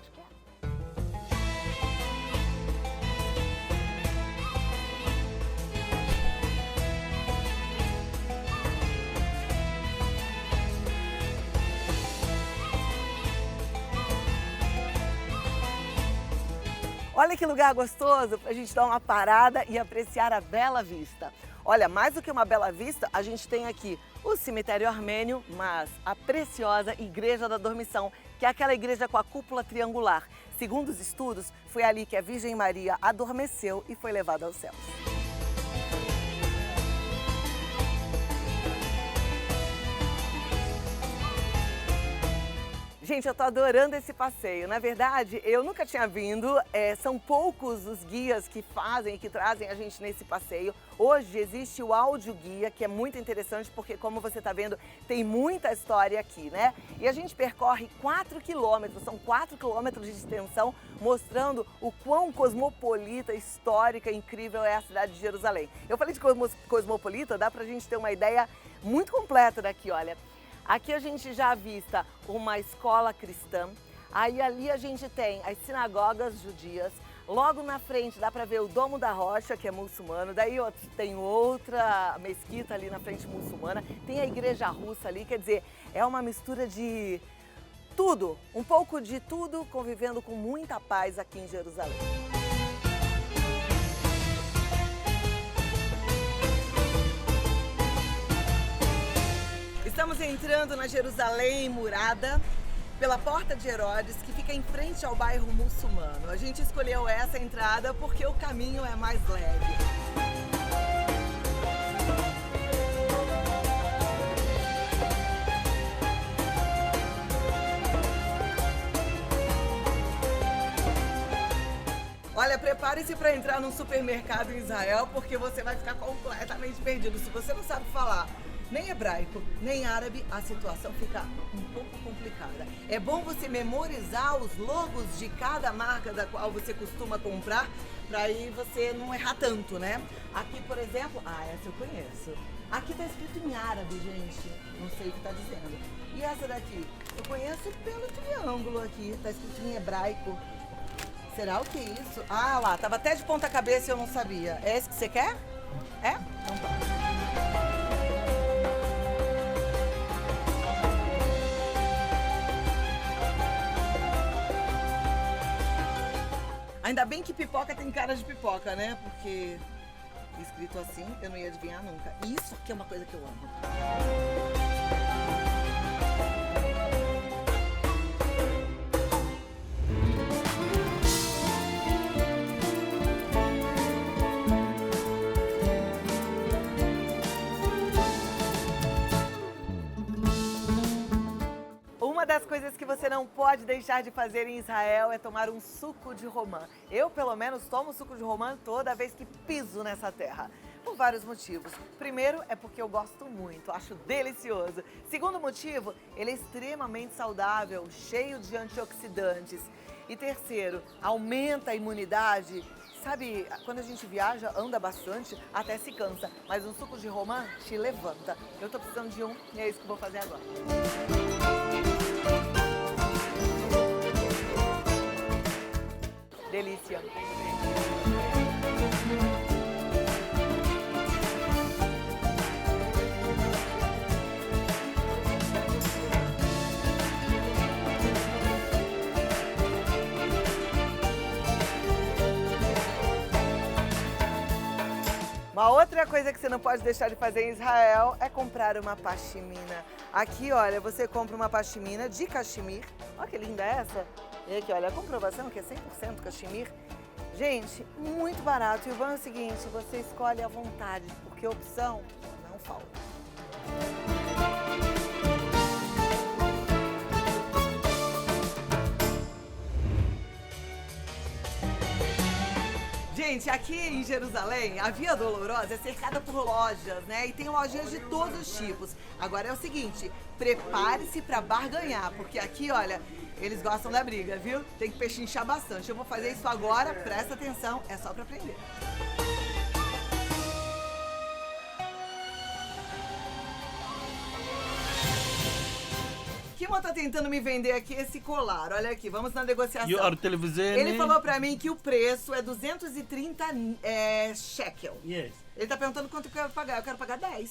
Acho que é. Olha que lugar gostoso para a gente dar uma parada e apreciar a bela vista. Olha, mais do que uma bela vista, a gente tem aqui o cemitério armênio, mas a preciosa Igreja da Dormição, que é aquela igreja com a cúpula triangular. Segundo os estudos, foi ali que a Virgem Maria adormeceu e foi levada aos céus. Gente, eu tô adorando esse passeio. Na verdade, eu nunca tinha vindo, são poucos os guias que fazem e que trazem a gente nesse passeio. Hoje existe o áudio-guia, que é muito interessante porque, como você tá vendo, tem muita história aqui, né? E a gente percorre 4 quilômetros, são 4 quilômetros de extensão, mostrando o quão cosmopolita, histórica, incrível é a cidade de Jerusalém. Eu falei de cosmopolita, dá pra gente ter uma ideia muito completa daqui, olha. Aqui a gente já avista uma escola cristã, aí ali a gente tem as sinagogas judias, logo na frente dá para ver o Domo da Rocha, que é muçulmano, daí tem outra mesquita ali na frente muçulmana, tem a igreja russa ali, quer dizer, é uma mistura de tudo, um pouco de tudo, convivendo com muita paz aqui em Jerusalém. Estamos entrando na Jerusalém murada pela Porta de Herodes, que fica em frente ao bairro muçulmano. A gente escolheu essa entrada porque o caminho é mais leve. Olha, prepare-se para entrar num supermercado em Israel, porque você vai ficar completamente perdido. Se você não sabe falar nem hebraico, nem árabe, a situação fica um pouco complicada. É bom você memorizar os logos de cada marca da qual você costuma comprar, para aí você não errar tanto, né? Aqui, por exemplo, essa eu conheço. Aqui tá escrito em árabe, gente, não sei o que tá dizendo. E essa daqui, eu conheço pelo triângulo aqui, tá escrito em hebraico. Será o que é isso? Ah, lá, tava até de ponta cabeça e eu não sabia. É esse que você quer? É? Então tá. Ainda bem que pipoca tem cara de pipoca, né? Porque escrito assim eu não ia adivinhar nunca. Isso que é uma coisa que eu amo. Uma das coisas que você não pode deixar de fazer em Israel é tomar um suco de romã. Eu, pelo menos, tomo suco de romã toda vez que piso nessa terra. Por vários motivos. Primeiro, é porque eu gosto muito, acho delicioso. Segundo motivo, ele é extremamente saudável, cheio de antioxidantes. E terceiro, aumenta a imunidade. Sabe, quando a gente viaja, anda bastante, até se cansa. Mas um suco de romã te levanta. Eu tô precisando de um e é isso que eu vou fazer agora. Delícia. Uma outra coisa que você não pode deixar de fazer em Israel é comprar uma pashmina. Aqui, olha, você compra uma pashmina de cachemir. Olha que linda essa. E aqui, olha, a comprovação que é 100% cachemir. Gente, muito barato. E o bom é o seguinte, você escolhe à vontade, porque opção não falta. Gente, aqui em Jerusalém, a Via Dolorosa é cercada por lojas, né? E tem lojinhas de todos os tipos. Agora é o seguinte, prepare-se para barganhar, porque aqui, olha, eles gostam da briga, viu? Tem que pechinchar bastante. Eu vou fazer isso agora, presta atenção, é só para aprender. Kimo tá tentando me vender aqui esse colar. Olha aqui, vamos na negociação. Ele falou pra mim que o preço é 230 shekel. Yes. Ele tá perguntando quanto eu quero pagar. Eu quero pagar 10.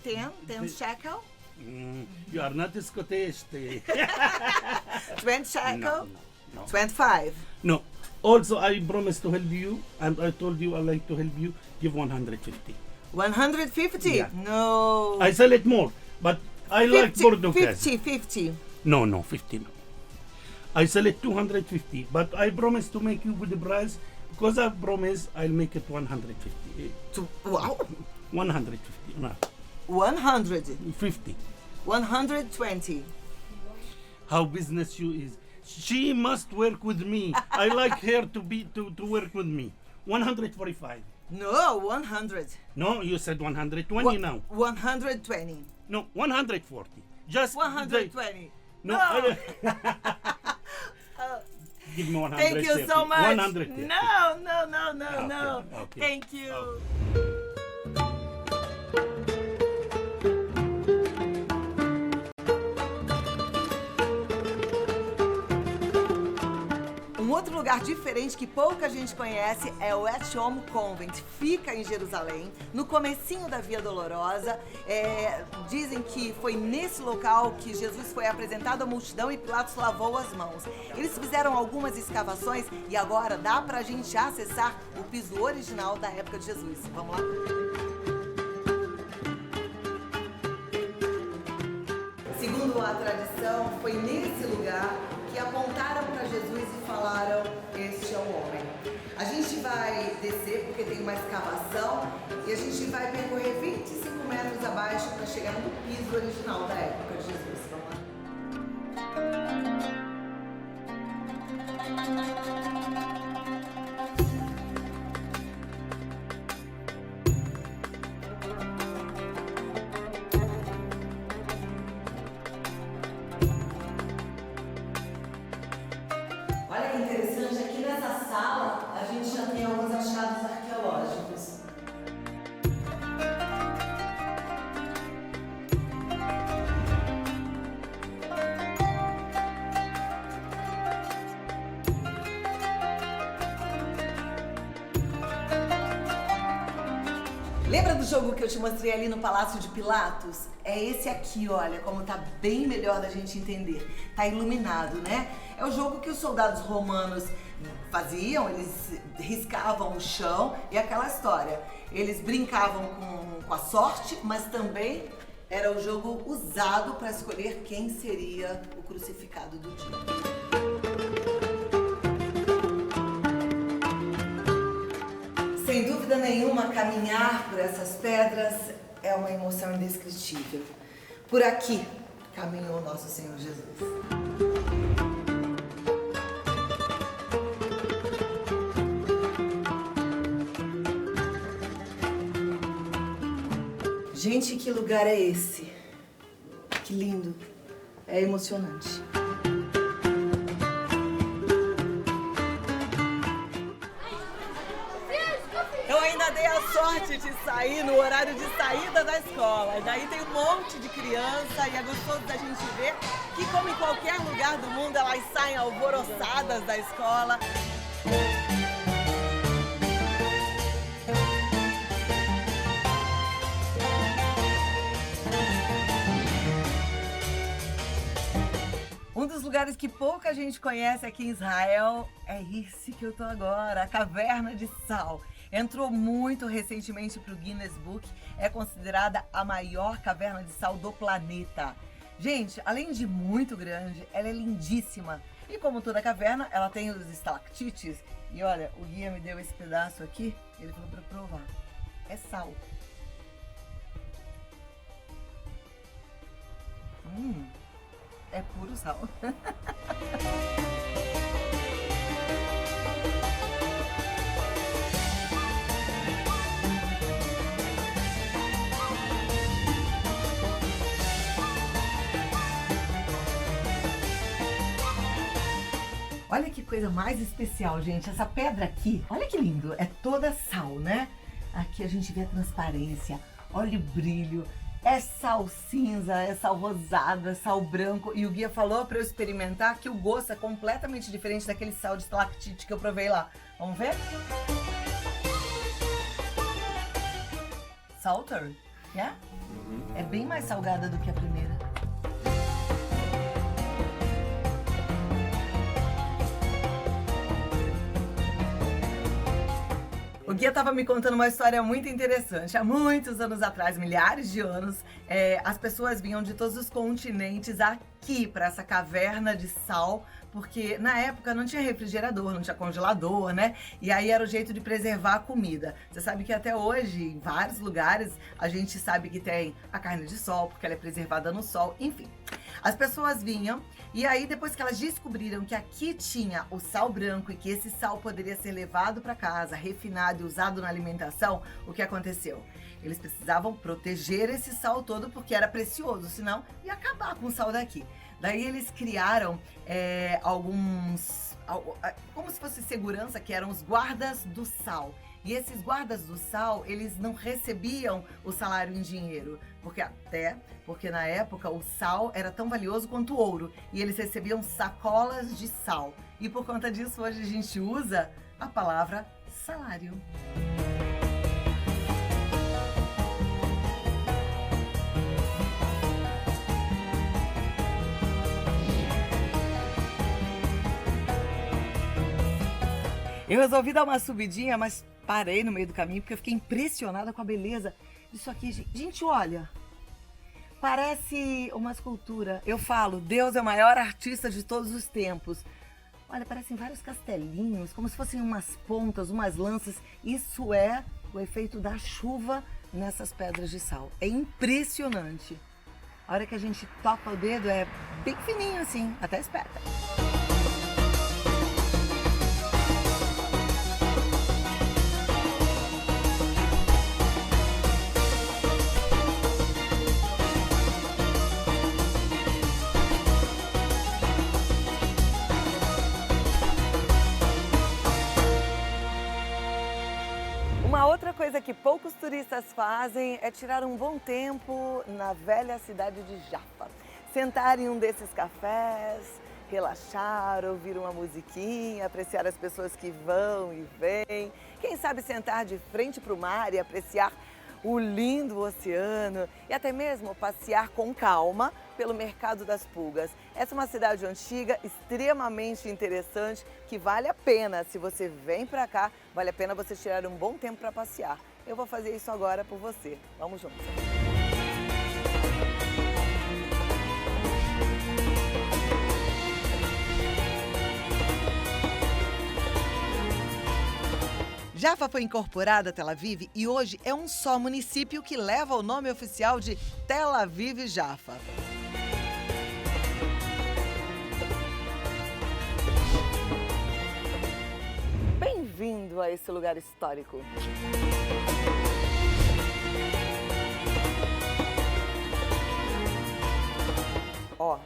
10 shekel. You are not Scottish. 20 shekel. No. 25. No. Also, I promised to help you, and I told you I like to help you. Give 150. 150? Yeah. No. I sell it more, but I like Portuguese. 50. No, 50 no. I sell it 250, but I promise to make you with the price, because I promise I'll make it 150. Wow. 150, no. 150. 50. 120. How business you is. She must work with me. I like her to work with me. 145. No, 100. No, you said 120 now. 120. No, 140. Just 120. No. Give me 130. Thank you so much. 130. No. Okay. Thank you. Um outro lugar diferente que pouca gente conhece é o Eshom Convent. Fica em Jerusalém, no comecinho da Via Dolorosa. Dizem que foi nesse local que Jesus foi apresentado à multidão e Pilatos lavou as mãos. Eles fizeram algumas escavações e agora dá pra gente acessar o piso original da época de Jesus. Vamos lá? Segundo a tradição, foi nesse lugar que apontaram para Jesus e falaram, este é o homem. A gente vai descer porque tem uma escavação e a gente vai percorrer 25 metros abaixo para chegar no piso original da época de Jesus. Vamos lá. Olha que interessante, aqui nessa sala a gente já tem alguns achados arqueológicos. Lembra do jogo que eu te mostrei ali no Palácio de Pilatos? É esse aqui, olha, como tá bem melhor da gente entender. Tá iluminado, né? É o jogo que os soldados romanos faziam, eles riscavam o chão e aquela história. Eles brincavam com a sorte, mas também era o jogo usado para escolher quem seria o crucificado do dia. Sem dúvida nenhuma, caminhar por essas pedras é uma emoção indescritível. Por aqui caminhou nosso Senhor Jesus. Gente, que lugar é esse? Que lindo. É emocionante. Eu ainda dei a sorte de sair no horário de saída da escola. Daí tem um monte de criança e é gostoso da gente ver que, como em qualquer lugar do mundo, elas saem alvoroçadas da escola. Um dos lugares que pouca gente conhece aqui em Israel é esse que eu tô agora, a Caverna de Sal. Entrou muito recentemente para o Guinness Book. É considerada a maior caverna de sal do planeta. Gente, além de muito grande, ela é lindíssima. E como toda caverna, ela tem os estalactites. E olha, o guia me deu esse pedaço aqui, ele falou para provar. É sal. É puro sal. Olha que coisa mais especial, gente. Essa pedra aqui, olha que lindo. É toda sal, né? Aqui a gente vê a transparência. Olha o brilho. É sal cinza, é sal rosado, é sal branco. E o guia falou para eu experimentar que o gosto é completamente diferente daquele sal de estalactite que eu provei lá. Vamos ver? Salter, né? É bem mais salgada do que a primeira. O guia estava me contando uma história muito interessante. Há muitos anos atrás, milhares de anos, as pessoas vinham de todos os continentes aqui para essa caverna de sal, porque na época não tinha refrigerador, não tinha congelador, né? E aí era o jeito de preservar a comida. Você sabe que até hoje, em vários lugares, a gente sabe que tem a carne de sol, porque ela é preservada no sol, enfim. As pessoas vinham e aí depois que elas descobriram que aqui tinha o sal branco e que esse sal poderia ser levado para casa, refinado e usado na alimentação, o que aconteceu? Eles precisavam proteger esse sal todo porque era precioso, senão ia acabar com o sal daqui. Daí eles criaram alguns, como se fosse segurança, que eram os guardas do sal. E esses guardas do sal, eles não recebiam o salário em dinheiro, porque na época o sal era tão valioso quanto o ouro, e eles recebiam sacolas de sal. E por conta disso, hoje a gente usa a palavra salário. Eu resolvi dar uma subidinha, mas parei no meio do caminho porque eu fiquei impressionada com a beleza disso aqui. Gente, olha, parece uma escultura. Eu falo, Deus é o maior artista de todos os tempos. Olha, parecem vários castelinhos, como se fossem umas pontas, umas lanças. Isso é o efeito da chuva nessas pedras de sal. É impressionante. A hora que a gente toca o dedo é bem fininho assim, até espeta. Uma outra coisa que poucos turistas fazem é tirar um bom tempo na velha cidade de Jaffa. Sentar em um desses cafés, relaxar, ouvir uma musiquinha, apreciar as pessoas que vão e vêm. Quem sabe sentar de frente para o mar e apreciar o lindo oceano e até mesmo passear com calma pelo Mercado das Pulgas. Essa é uma cidade antiga, extremamente interessante, que vale a pena, se você vem para cá, vale a pena você tirar um bom tempo para passear. Eu vou fazer isso agora por você. Vamos juntos. Jaffa foi incorporada a Tel Aviv e hoje é um só município que leva o nome oficial de Tel Aviv Jaffa. Bem-vindo a esse lugar histórico. Ó,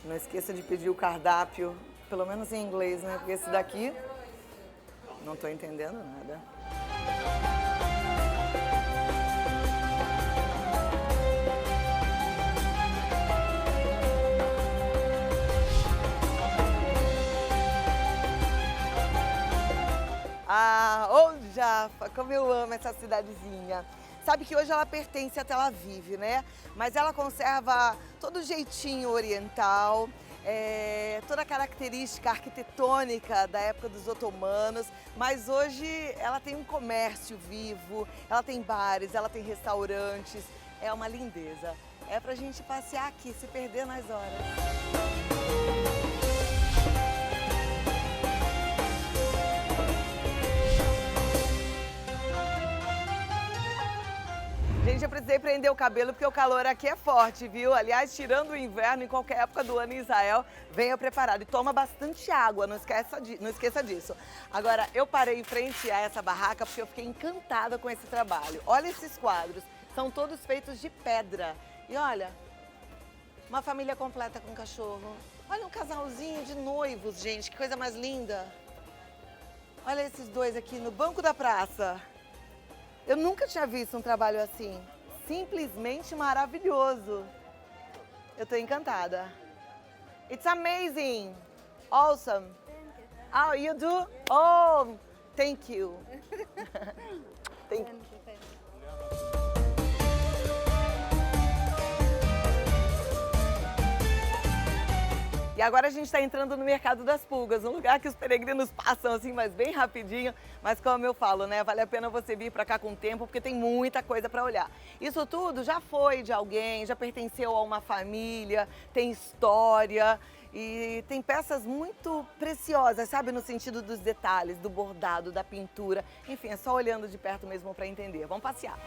não esqueça de pedir o cardápio, pelo menos em inglês, né? Porque esse daqui... não estou entendendo nada. Ah, ô Jaffa, como eu amo essa cidadezinha. Sabe que hoje ela pertence a Tel Aviv, né? Mas ela conserva todo o jeitinho oriental. toda a característica arquitetônica da época dos otomanos, mas hoje ela tem um comércio vivo, ela tem bares, ela tem restaurantes, é uma lindeza. É pra gente passear aqui, se perder nas horas. Gente, eu precisei prender o cabelo porque o calor aqui é forte, viu? Aliás, tirando o inverno, em qualquer época do ano em Israel, venha preparado. E toma bastante água, não esqueça disso. Agora, eu parei em frente a essa barraca porque eu fiquei encantada com esse trabalho. Olha esses quadros, são todos feitos de pedra. E olha, uma família completa com cachorro. Olha um casalzinho de noivos, gente, que coisa mais linda. Olha esses dois aqui no banco da praça. Eu nunca tinha visto um trabalho assim. Simplesmente maravilhoso. Eu tô encantada. It's amazing. Awesome. Oh, you do? Oh, thank you. Thank you. E agora a gente está entrando no Mercado das Pulgas, um lugar que os peregrinos passam assim, mas bem rapidinho. Mas como eu falo, né, vale a pena você vir para cá com tempo, porque tem muita coisa para olhar. Isso tudo já foi de alguém, já pertenceu a uma família, tem história e tem peças muito preciosas, sabe, no sentido dos detalhes, do bordado, da pintura. Enfim, é só olhando de perto mesmo para entender. Vamos passear.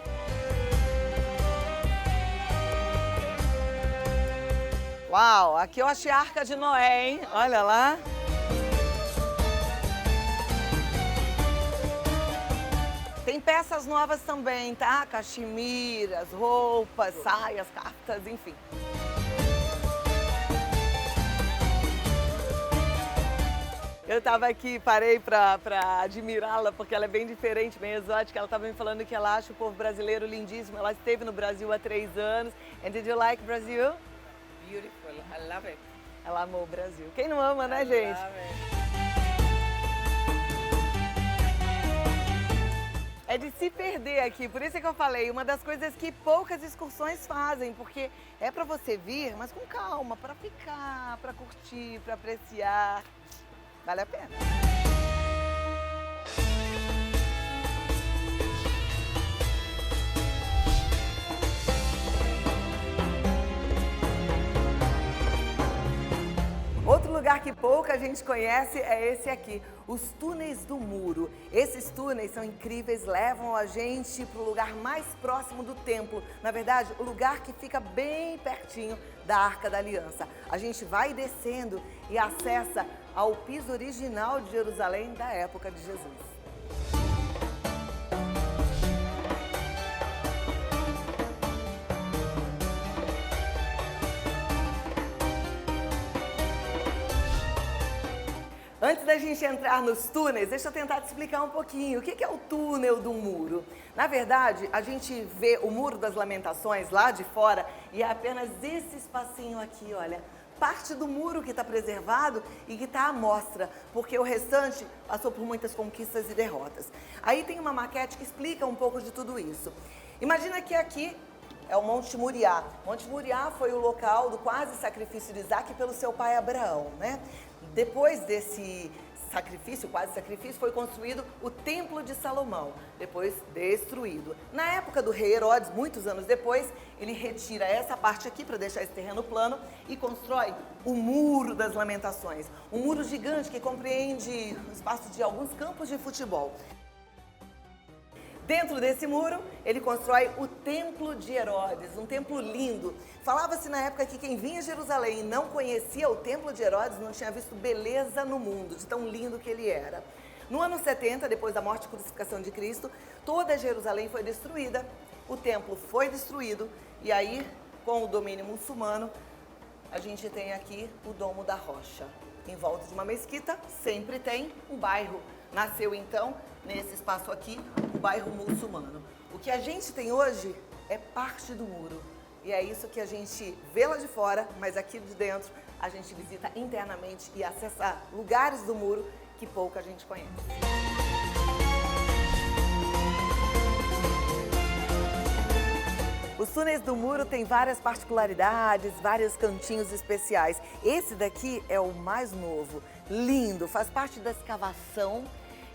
Uau, aqui eu achei a Arca de Noé, hein? Olha lá. Tem peças novas também, tá? Cachemiras, roupas, saias, cartas, enfim. Eu tava aqui, parei pra admirá-la, porque ela é bem diferente, bem exótica. Ela tava me falando que ela acha o povo brasileiro lindíssimo. Ela esteve no Brasil há 3 anos. And did you like Brazil? Beautiful, I love it. Ela amou o Brasil. Quem não ama, né, gente? É de se perder aqui, por isso é que eu falei, uma das coisas que poucas excursões fazem, porque é pra você vir, mas com calma, pra ficar, pra curtir, pra apreciar. Vale a pena. Outro lugar que pouca gente conhece é esse aqui, os túneis do muro. Esses túneis são incríveis, levam a gente para o lugar mais próximo do templo. Na verdade, o lugar que fica bem pertinho da Arca da Aliança. A gente vai descendo e acessa ao piso original de Jerusalém da época de Jesus. Antes da gente entrar nos túneis, deixa eu tentar te explicar um pouquinho. O que é o túnel do muro? Na verdade, a gente vê o Muro das Lamentações lá de fora e é apenas esse espacinho aqui, olha. Parte do muro que está preservado e que está à mostra, porque o restante passou por muitas conquistas e derrotas. Aí tem uma maquete que explica um pouco de tudo isso. Imagina que aqui é o Monte Moriá. Monte Moriá foi o local do quase sacrifício de Isaac pelo seu pai Abraão, né? Depois desse sacrifício, quase sacrifício, foi construído o Templo de Salomão, depois destruído. Na época do rei Herodes, muitos anos depois, ele retira essa parte aqui para deixar esse terreno plano e constrói o Muro das Lamentações. Um muro gigante que compreende o espaço de alguns campos de futebol. Dentro desse muro, ele constrói o Templo de Herodes, um templo lindo. Falava-se na época que quem vinha a Jerusalém e não conhecia o Templo de Herodes não tinha visto beleza no mundo, de tão lindo que ele era. No ano 70, depois da morte e crucificação de Cristo, toda Jerusalém foi destruída, o templo foi destruído e aí, com o domínio muçulmano, a gente tem aqui o Domo da Rocha. Em volta de uma mesquita, sempre tem um bairro. Nasceu então, nesse espaço aqui, o bairro muçulmano. O que a gente tem hoje é parte do muro. E é isso que a gente vê lá de fora, mas aqui de dentro a gente visita internamente e acessa lugares do muro que pouca gente conhece. Os túneis do muro têm várias particularidades, vários cantinhos especiais. Esse daqui é o mais novo, lindo, faz parte da escavação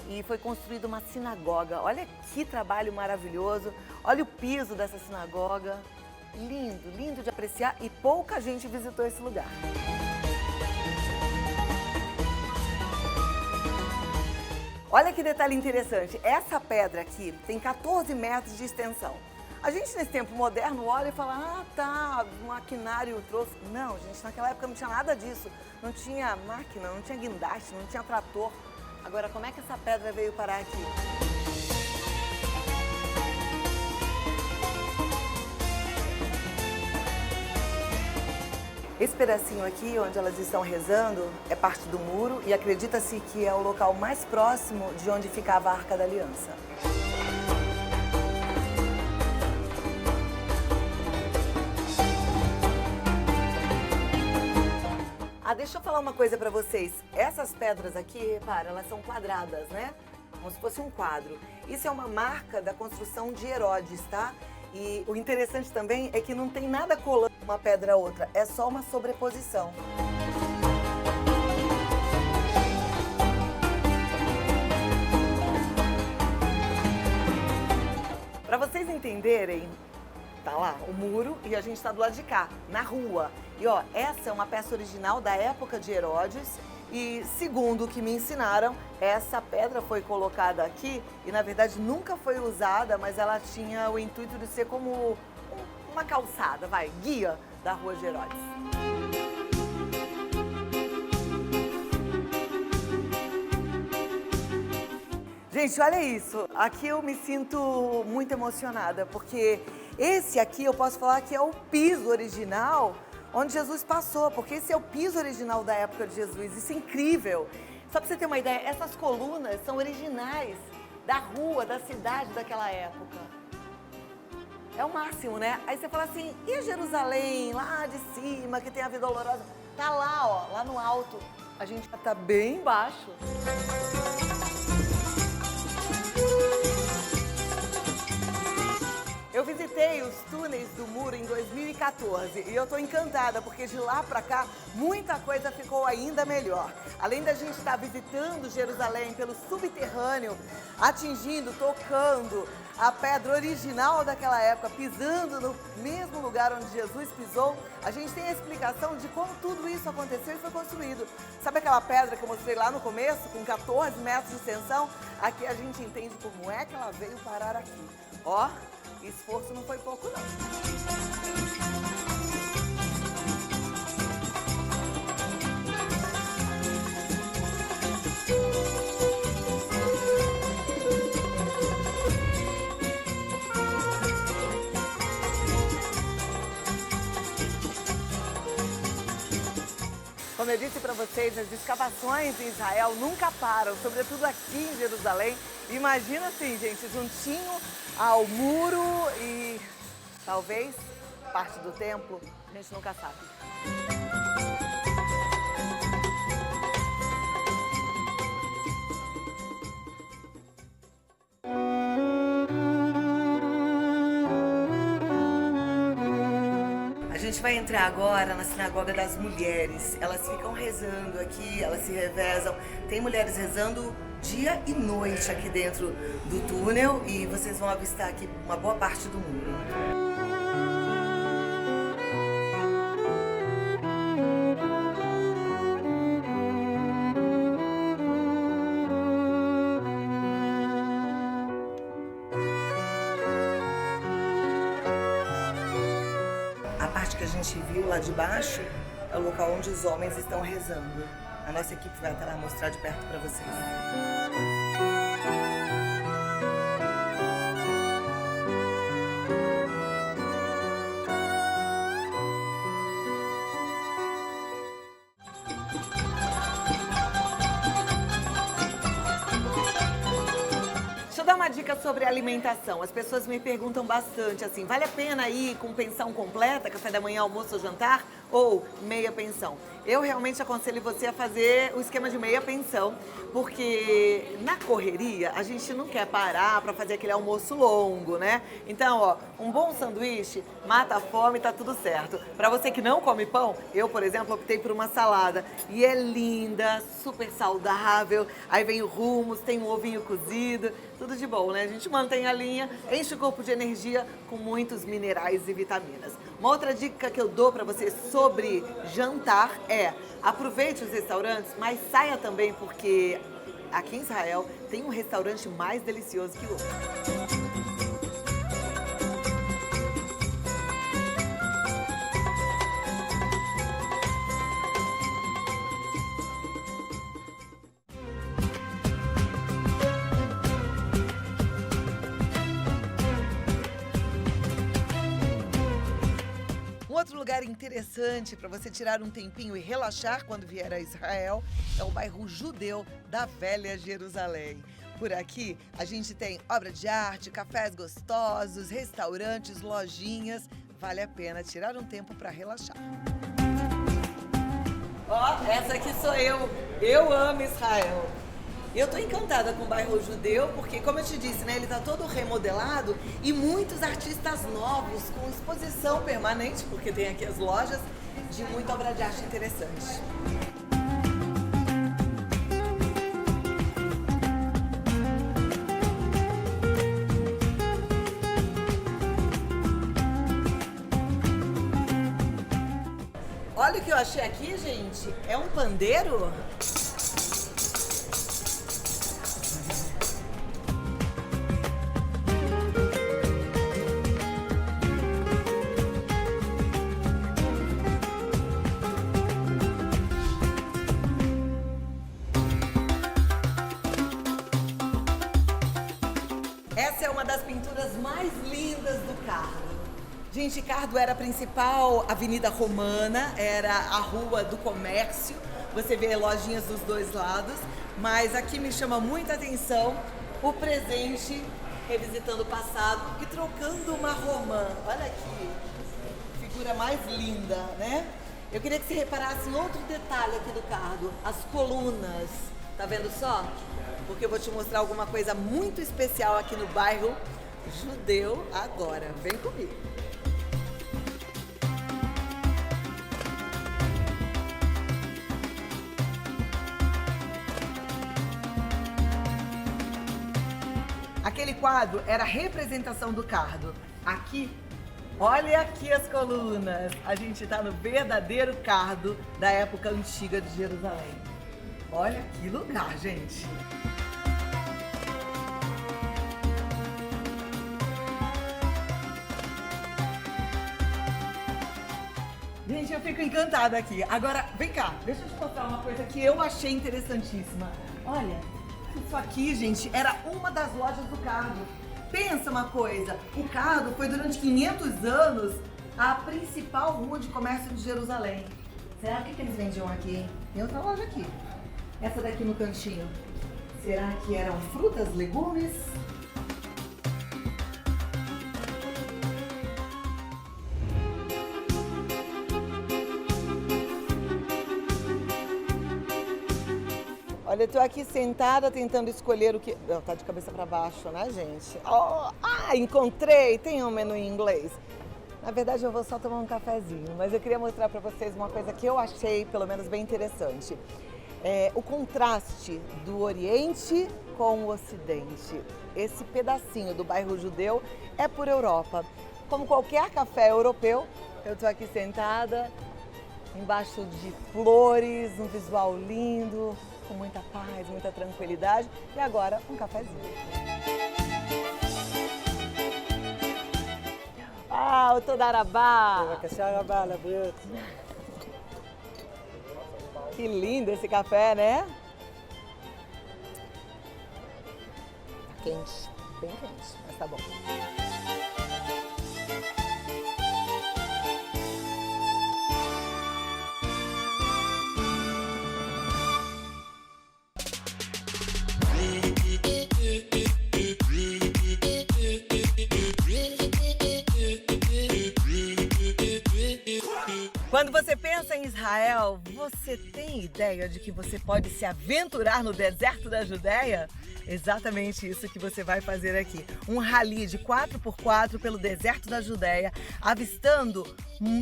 e foi construída uma sinagoga. Olha que trabalho maravilhoso, olha o piso dessa sinagoga. Lindo, lindo de apreciar e pouca gente visitou esse lugar. Olha que detalhe interessante, essa pedra aqui tem 14 metros de extensão. A gente nesse tempo moderno olha e fala, ah tá, o maquinário trouxe. Não, gente, naquela época não tinha nada disso. Não tinha máquina, não tinha guindaste, não tinha trator. Agora, como é que essa pedra veio parar aqui? Esse pedacinho aqui, onde elas estão rezando, é parte do muro e acredita-se que é o local mais próximo de onde ficava a Arca da Aliança. Ah, deixa eu falar uma coisa pra vocês. Essas pedras aqui, repara, elas são quadradas, né? Como se fosse um quadro. Isso é uma marca da construção de Herodes, tá? E o interessante também é que não tem nada colando uma pedra a outra, é só uma sobreposição. Para vocês entenderem, tá lá o muro e a gente está do lado de cá, na rua. E ó, essa é uma peça original da época de Herodes. E segundo o que me ensinaram, essa pedra foi colocada aqui e na verdade nunca foi usada, mas ela tinha o intuito de ser como uma calçada, guia da Rua de Herodes. Gente, olha isso. Aqui eu me sinto muito emocionada, porque esse aqui eu posso falar que é o piso original onde Jesus passou, porque esse é o piso original da época de Jesus. Isso é incrível. Só para você ter uma ideia, essas colunas são originais da rua, da cidade daquela época. É o máximo, né? Aí você fala assim, e a Jerusalém, lá de cima, que tem a Vida Dolorosa? Tá lá, ó, lá no alto. A gente já tá bem embaixo. Eu visitei os túneis do muro em 2014 e eu tô encantada porque de lá pra cá muita coisa ficou ainda melhor. Além da gente estar visitando Jerusalém pelo subterrâneo, atingindo, tocando a pedra original daquela época, pisando no mesmo lugar onde Jesus pisou, a gente tem a explicação de como tudo isso aconteceu e foi construído. Sabe aquela pedra que eu mostrei lá no começo, com 14 metros de extensão? Aqui a gente entende como é que ela veio parar aqui. Ó, esforço não foi pouco, não. Como eu disse para vocês, as escavações em Israel nunca param, sobretudo aqui em Jerusalém. Imagina assim, gente, juntinho ao muro e talvez parte do templo, a gente nunca sabe. A gente vai entrar agora na Sinagoga das Mulheres. Elas ficam rezando aqui, elas se revezam. Tem mulheres rezando dia e noite aqui dentro do túnel e vocês vão avistar aqui uma boa parte do muro. A parte que a gente viu lá de baixo é o local onde os homens estão rezando. A nossa equipe vai até lá mostrar de perto para vocês. Deixa eu dar uma dica sobre alimentação. As pessoas me perguntam bastante assim, vale a pena ir com pensão completa, café da manhã, almoço ou jantar, ou meia pensão? eu realmente aconselho você a fazer o esquema de meia pensão, porque na correria a gente não quer parar para fazer aquele almoço longo, né? Então, ó, um bom sanduíche mata a fome e tá tudo certo. Para você que não come pão, eu, por exemplo, optei por uma salada e é linda, super saudável. Aí vem o hummus, tem um ovinho cozido, tudo de bom, né? A gente mantém a linha, enche o corpo de energia com muitos minerais e vitaminas. Uma outra dica que eu dou para você sobre jantar é: aproveite os restaurantes, mas saia também, porque aqui em Israel tem um restaurante mais delicioso que o outro. Outro lugar interessante para você tirar um tempinho e relaxar quando vier a Israel é o bairro judeu da Velha Jerusalém. Por aqui a gente tem obra de arte, cafés gostosos, restaurantes, lojinhas. Vale a pena tirar um tempo para relaxar. Ó, essa aqui sou eu. Eu amo Israel. Eu tô encantada com o bairro judeu, porque, como eu te disse, né, ele tá todo remodelado e muitos artistas novos, com exposição permanente, porque tem aqui as lojas de muita obra de arte interessante. Olha o que eu achei aqui, gente. É um pandeiro? Essa é uma das pinturas mais lindas do Cardo. Gente, Cardo era a principal avenida romana, era a rua do comércio. Você vê lojinhas dos dois lados, mas aqui me chama muita atenção o presente, revisitando o passado e trocando uma romã. Olha aqui, figura mais linda, né? Eu queria que você reparasse em outro detalhe aqui do Cardo, as colunas. Tá vendo só? Porque eu vou te mostrar alguma coisa muito especial aqui no bairro judeu agora. Vem comigo. Aquele quadro era a representação do Cardo. Aqui, olha aqui as colunas. A gente está no verdadeiro Cardo da época antiga de Jerusalém. Olha que lugar, gente. Gente, eu fico encantada aqui. Agora, vem cá, deixa eu te mostrar uma coisa que eu achei interessantíssima. Olha, isso aqui, gente, era uma das lojas do Cardo. Pensa uma coisa, o Cardo foi durante 500 anos a principal rua de comércio de Jerusalém. Será que eles vendiam aqui? Tem outra loja aqui. Essa daqui no cantinho. Será que eram frutas, legumes? Olha, eu tô aqui sentada tentando escolher o que... Não, tá de cabeça para baixo, né, gente? Oh, encontrei! Tem um menu em inglês. Na verdade, eu vou só tomar um cafezinho, mas eu queria mostrar para vocês uma coisa que eu achei, pelo menos, bem interessante. O contraste do Oriente com o Ocidente. Esse pedacinho do bairro judeu é por Europa. Como qualquer café europeu, eu tô aqui sentada, embaixo de flores, um visual lindo, com muita paz, muita tranquilidade. E agora, um cafezinho. o Todarabá. Que lindo esse café, né? Tá quente, bem quente, mas tá bom. Quando Quando você pensa em Israel, você tem ideia de que você pode se aventurar no deserto da Judéia? Exatamente isso que você vai fazer aqui. Um rally de 4x4 pelo deserto da Judéia, avistando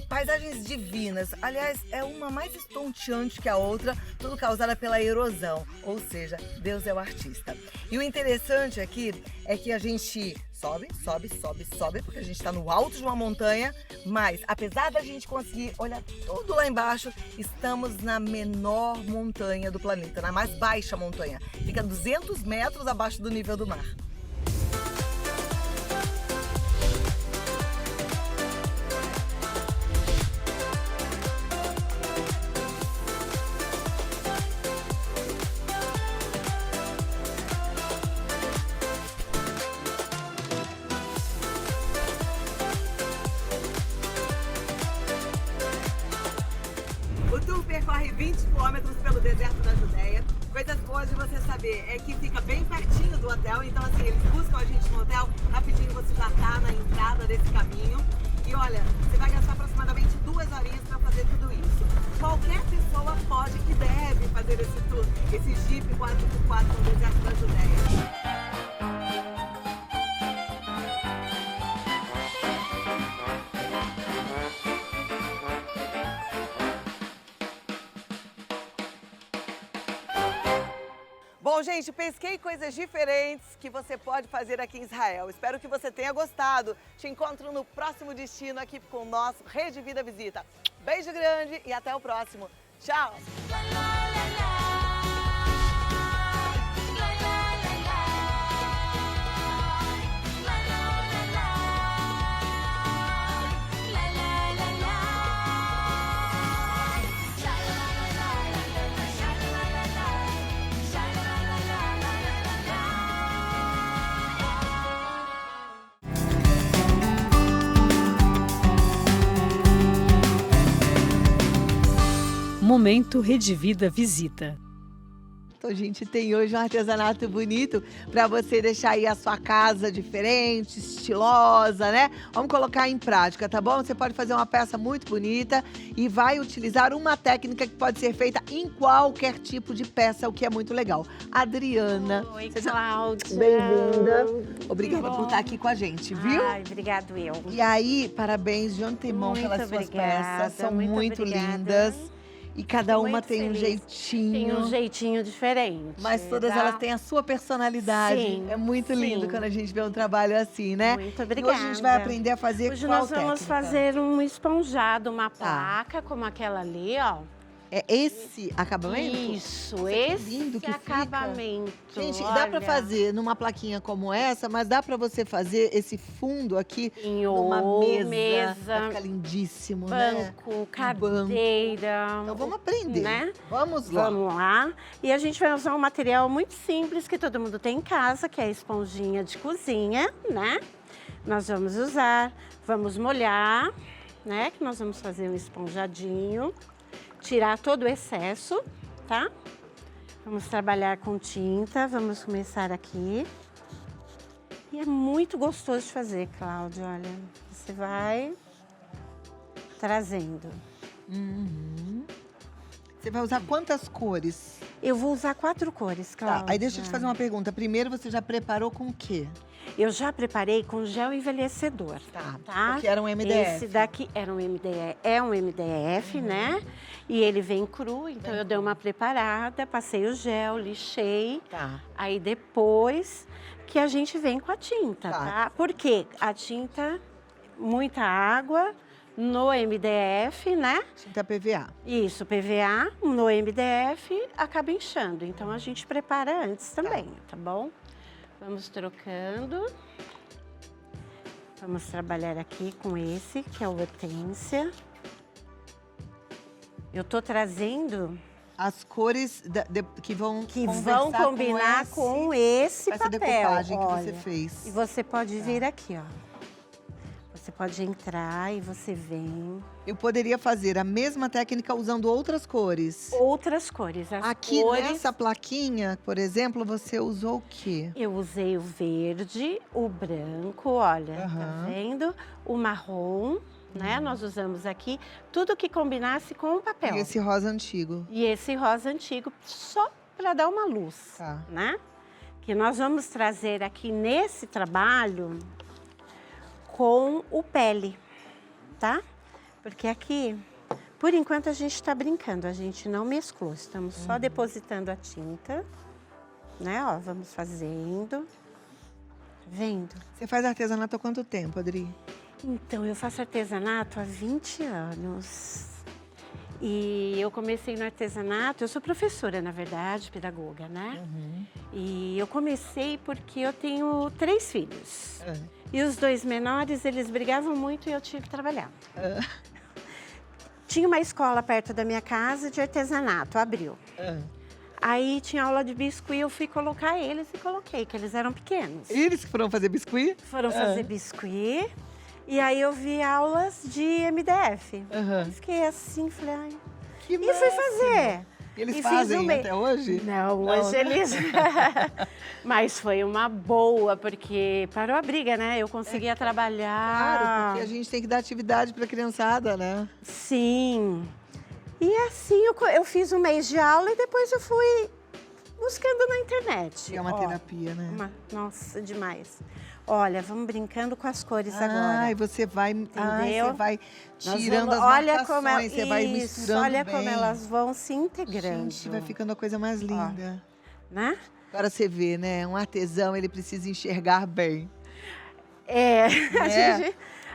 paisagens divinas. Aliás, é uma mais estonteante que a outra, tudo causada pela erosão. Ou seja, Deus é o artista. E o interessante aqui é que a gente sobe, porque a gente está no alto de uma montanha, mas apesar da gente conseguir olhar tudo lá embaixo, estamos na menor montanha do planeta, na mais baixa montanha. Fica 200 metros abaixo do nível do mar. O tour percorre 20 quilômetros pelo deserto da Judéia. Coisas boas de você saber é que fica bem pertinho do hotel, então assim, eles buscam a gente no hotel, rapidinho você já tá na entrada desse caminho. E olha, você vai gastar aproximadamente 2 horinhas para fazer tudo isso. Qualquer pessoa pode e deve fazer esse tour, esse Jeep 4x4 no deserto da Judéia. Bom, gente, pesquei coisas diferentes que você pode fazer aqui em Israel. Espero que você tenha gostado. Te encontro no próximo destino aqui com o nosso Rede Vida Visita. Beijo grande e até o próximo. Tchau! Momento Rede Vida Visita. Então, a gente tem hoje um artesanato bonito para você deixar aí a sua casa diferente, estilosa, né? Vamos colocar em prática, tá bom? Você pode fazer uma peça muito bonita e vai utilizar uma técnica que pode ser feita em qualquer tipo de peça, o que é muito legal. Adriana. Oi, Cláudia. Bem-vinda. Obrigada por estar aqui com a gente, viu? Ai, obrigado eu. E aí, parabéns de antemão Muito pelas suas obrigada, peças. São muito muito obrigada. lindas. E cada Fico uma muito tem um feliz. jeitinho. Tem um jeitinho diferente. Mas todas tá? elas têm a sua personalidade. Sim, É muito lindo sim. quando a gente vê um trabalho assim, né? Muito E obrigada. hoje a gente vai aprender a fazer Hoje qual nós vamos técnica? fazer um esponjado, uma Tá. placa, como aquela ali, ó. É esse acabamento? Isso, Nossa, que esse lindo que fica. acabamento. Gente, dá pra olha. fazer numa plaquinha como essa, mas dá pra você fazer esse fundo aqui Em numa mesa. mesa, Vai ficar lindíssimo, né? banco, cadeira. Então vamos aprender. Né? Vamos lá. Vamos lá. E a gente vai usar um material muito simples que todo mundo tem em casa, que é a esponjinha de cozinha, né? Nós vamos usar, vamos molhar, né? Que nós vamos fazer um esponjadinho, tirar todo o excesso, tá? Vamos trabalhar com tinta, vamos começar aqui. E é muito gostoso de fazer, Cláudia, olha. Você vai trazendo. Uhum. Você vai usar quantas cores? Eu vou usar 4 cores, Cláudia. Tá, aí deixa eu te fazer uma pergunta. Primeiro, você já preparou com o quê? Eu já preparei com gel envelhecedor. Tá? Porque era um MDF. Esse daqui era um MDF, é um MDF, né? E ele vem cru, então eu dei uma preparada, passei o gel, lixei. Tá. Aí depois que a gente vem com a tinta, Tá. tá? Porque a tinta, muita água no MDF, né? Tinta PVA. Isso, PVA no MDF acaba inchando. Então a gente prepara antes também, tá bom? Vamos trocando. Vamos trabalhar aqui com esse, que é o Hortência. Eu tô trazendo as cores que vão combinar com esse essa papel. decopagem que olha. você fez. E você pode vir aqui, ó. Você pode entrar e você vem. Eu poderia fazer a mesma técnica usando outras cores. Outras cores. As Aqui cores, nessa plaquinha, por exemplo, você usou o quê? eu usei o verde, o branco, olha, tá Aham. vendo? O marrom, né? Nós usamos aqui tudo que combinasse com o papel. E esse rosa antigo. E esse rosa antigo, só para dar uma luz, Tá. né? Que nós vamos trazer aqui nesse trabalho com o pele, tá? Porque aqui, por enquanto, a gente está brincando, a gente não mesclou. Estamos só depositando a tinta, né? Ó, vamos fazendo. Vendo? Você faz artesanato há quanto tempo, Adri? Então, eu faço artesanato há 20 anos. E eu comecei no artesanato, eu sou professora, na verdade, pedagoga, né? E eu comecei porque eu tenho 3 filhos. E os 2 menores, eles brigavam muito e eu tinha que trabalhar. Tinha uma escola perto da minha casa de artesanato, abriu. Aí tinha aula de biscuit, eu fui colocar eles e coloquei, que eles eram pequenos. Eles que foram fazer biscuit? Foram fazer biscuit. E aí eu vi aulas de MDF. Fiquei assim, falei, ai. Que e fui fazer. E eles E fazem fiz até hoje? Não, hoje né? eles... Mas foi uma boa, porque parou a briga, né? Eu conseguia trabalhar. Claro, porque a gente tem que dar atividade para a criançada, né? Sim. E assim, eu fiz um mês de aula e depois eu fui buscando na internet. E é uma terapia, né? Nossa, demais. Olha, vamos brincando com as cores agora. E você vai, você vai Nós tirando vamos- as olha marcações, como você vai isso, misturando olha bem. como elas vão se integrando. Gente, vai ficando a coisa mais linda. Né? Agora você vê, né? Um artesão, ele precisa enxergar bem.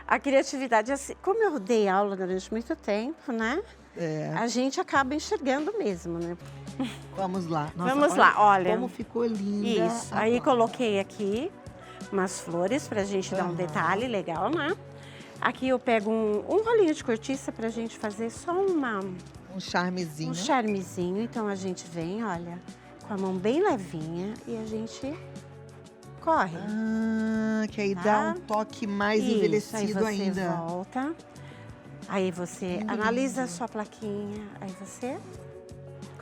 A criatividade, assim, como eu dei aula durante muito tempo, né? A gente acaba enxergando mesmo, né? Vamos lá. Nossa, Vamos lá, olha. Como ficou linda. Isso. Aí coloquei aqui umas flores pra gente dar um detalhe legal, né? Aqui eu pego um rolinho de cortiça pra gente fazer só um charmezinho. Um charmezinho. Então a gente vem, olha, com a mão bem levinha e a gente corre. Que aí dá um toque mais envelhecido aí você ainda. Volta. Aí você analisa a sua plaquinha. Aí você,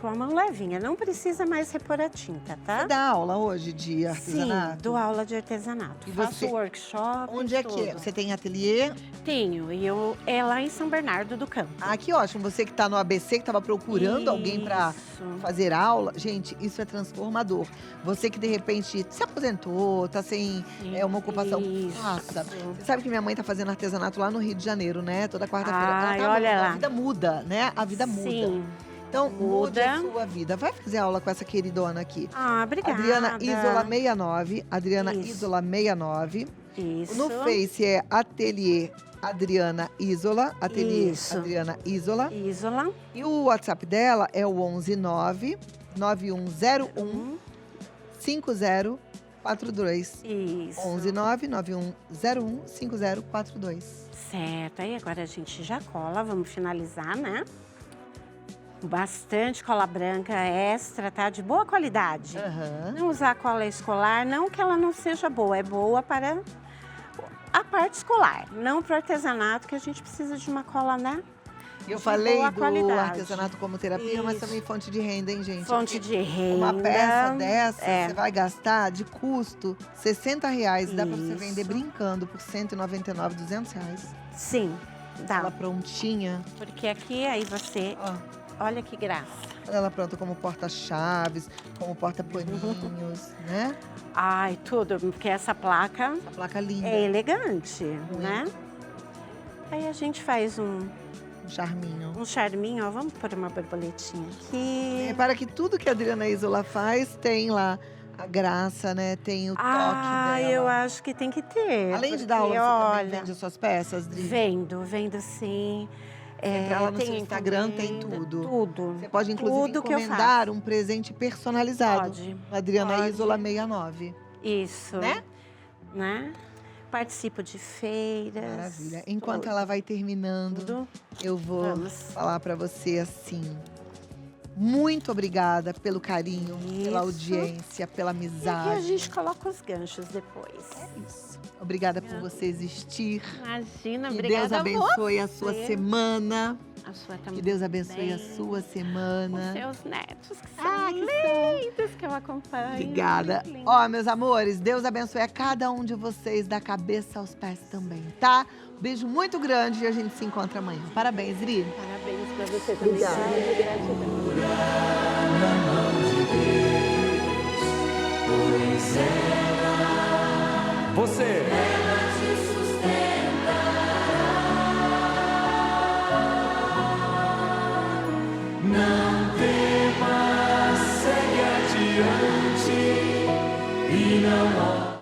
com a mão levinha, não precisa mais repor a tinta, tá? Você dá aula hoje de artesanato? Sim, dou aula de artesanato. E Faço você- workshop. Onde é que é? Você tem ateliê? Tenho, e é lá em São Bernardo do Campo. Ah, que ótimo. Você que está no ABC, que estava procurando alguém para fazer aula. Gente, isso é transformador. Você que, de repente, se aposentou, está sem uma ocupação. Faça. Você sabe que minha mãe está fazendo artesanato lá no Rio de Janeiro, né? Toda quarta-feira. Ai, Ela tá olha amando. lá. A vida muda, né? A vida muda. Sim. Então, mude Muda. a sua vida. Vai fazer aula com essa queridona aqui. Ah, obrigada. Adriana Isola 69. Adriana Isso. Isola 69. Isso. No Face é Ateliê Adriana Isola. Ateliê Isso. Adriana Isola. Isola. E o WhatsApp dela é o 119 9101 5042. Isso. 119 9101 5042. Certo, aí agora a gente já cola, vamos finalizar, né? Bastante cola branca extra, tá? De boa qualidade. Não usar cola escolar, não que ela não seja boa, é boa para a parte escolar, não para o artesanato, que a gente precisa de uma cola, né? Eu De falei boa do qualidade. artesanato como terapia, mas Isso. também fonte de renda, hein, gente? Fonte Porque de renda. Uma peça dessa, é. você vai gastar de custo R$60. Dá para você Isso. vender brincando por R$199, R$200. Sim, dá. Ela prontinha. Porque aqui, aí você... Olha que graça. Ela pronta como porta-chaves, como porta-paninhos, né? Ai, tudo, porque essa placa... Essa placa linda. É elegante, né? Aí a gente faz um charminho. Um charminho, ó. Vamos pôr uma borboletinha aqui. É, para que tudo que a Adriana Isola faz tem lá a graça, né? Tem o toque dela. Eu acho que tem que ter. Além de dar aula, porque, você também olha, vende as suas peças, Dri? Vendo sim. Entra lá no seu tem Instagram, tem encomenda, tudo. Tudo. Você pode, inclusive, Tudo que eu encomendar faço. um presente personalizado. Pode. Adriana Pode. Isola 69. Isso. Né? Participo de feiras. Maravilha. Enquanto ela vai terminando, eu vou falar para você assim. Muito obrigada pelo carinho, pela audiência, pela E amizade. aqui a gente coloca os ganchos depois. É isso. Obrigada por você existir. Imagina, Que obrigada Deus abençoe a a sua você. semana. A sua Que também. Deus abençoe a sua semana. Os seus netos, que são lindos que eu acompanho. Obrigada. Muito lindo. Ó, meus amores, Deus abençoe a cada um de vocês, da cabeça aos pés também, tá? Beijo muito grande e a gente se encontra amanhã. Parabéns, Ri. Parabéns pra você também. Obrigada. Na mão de Deus, pois ela, ela te sustentará. Não temas, segue adiante e não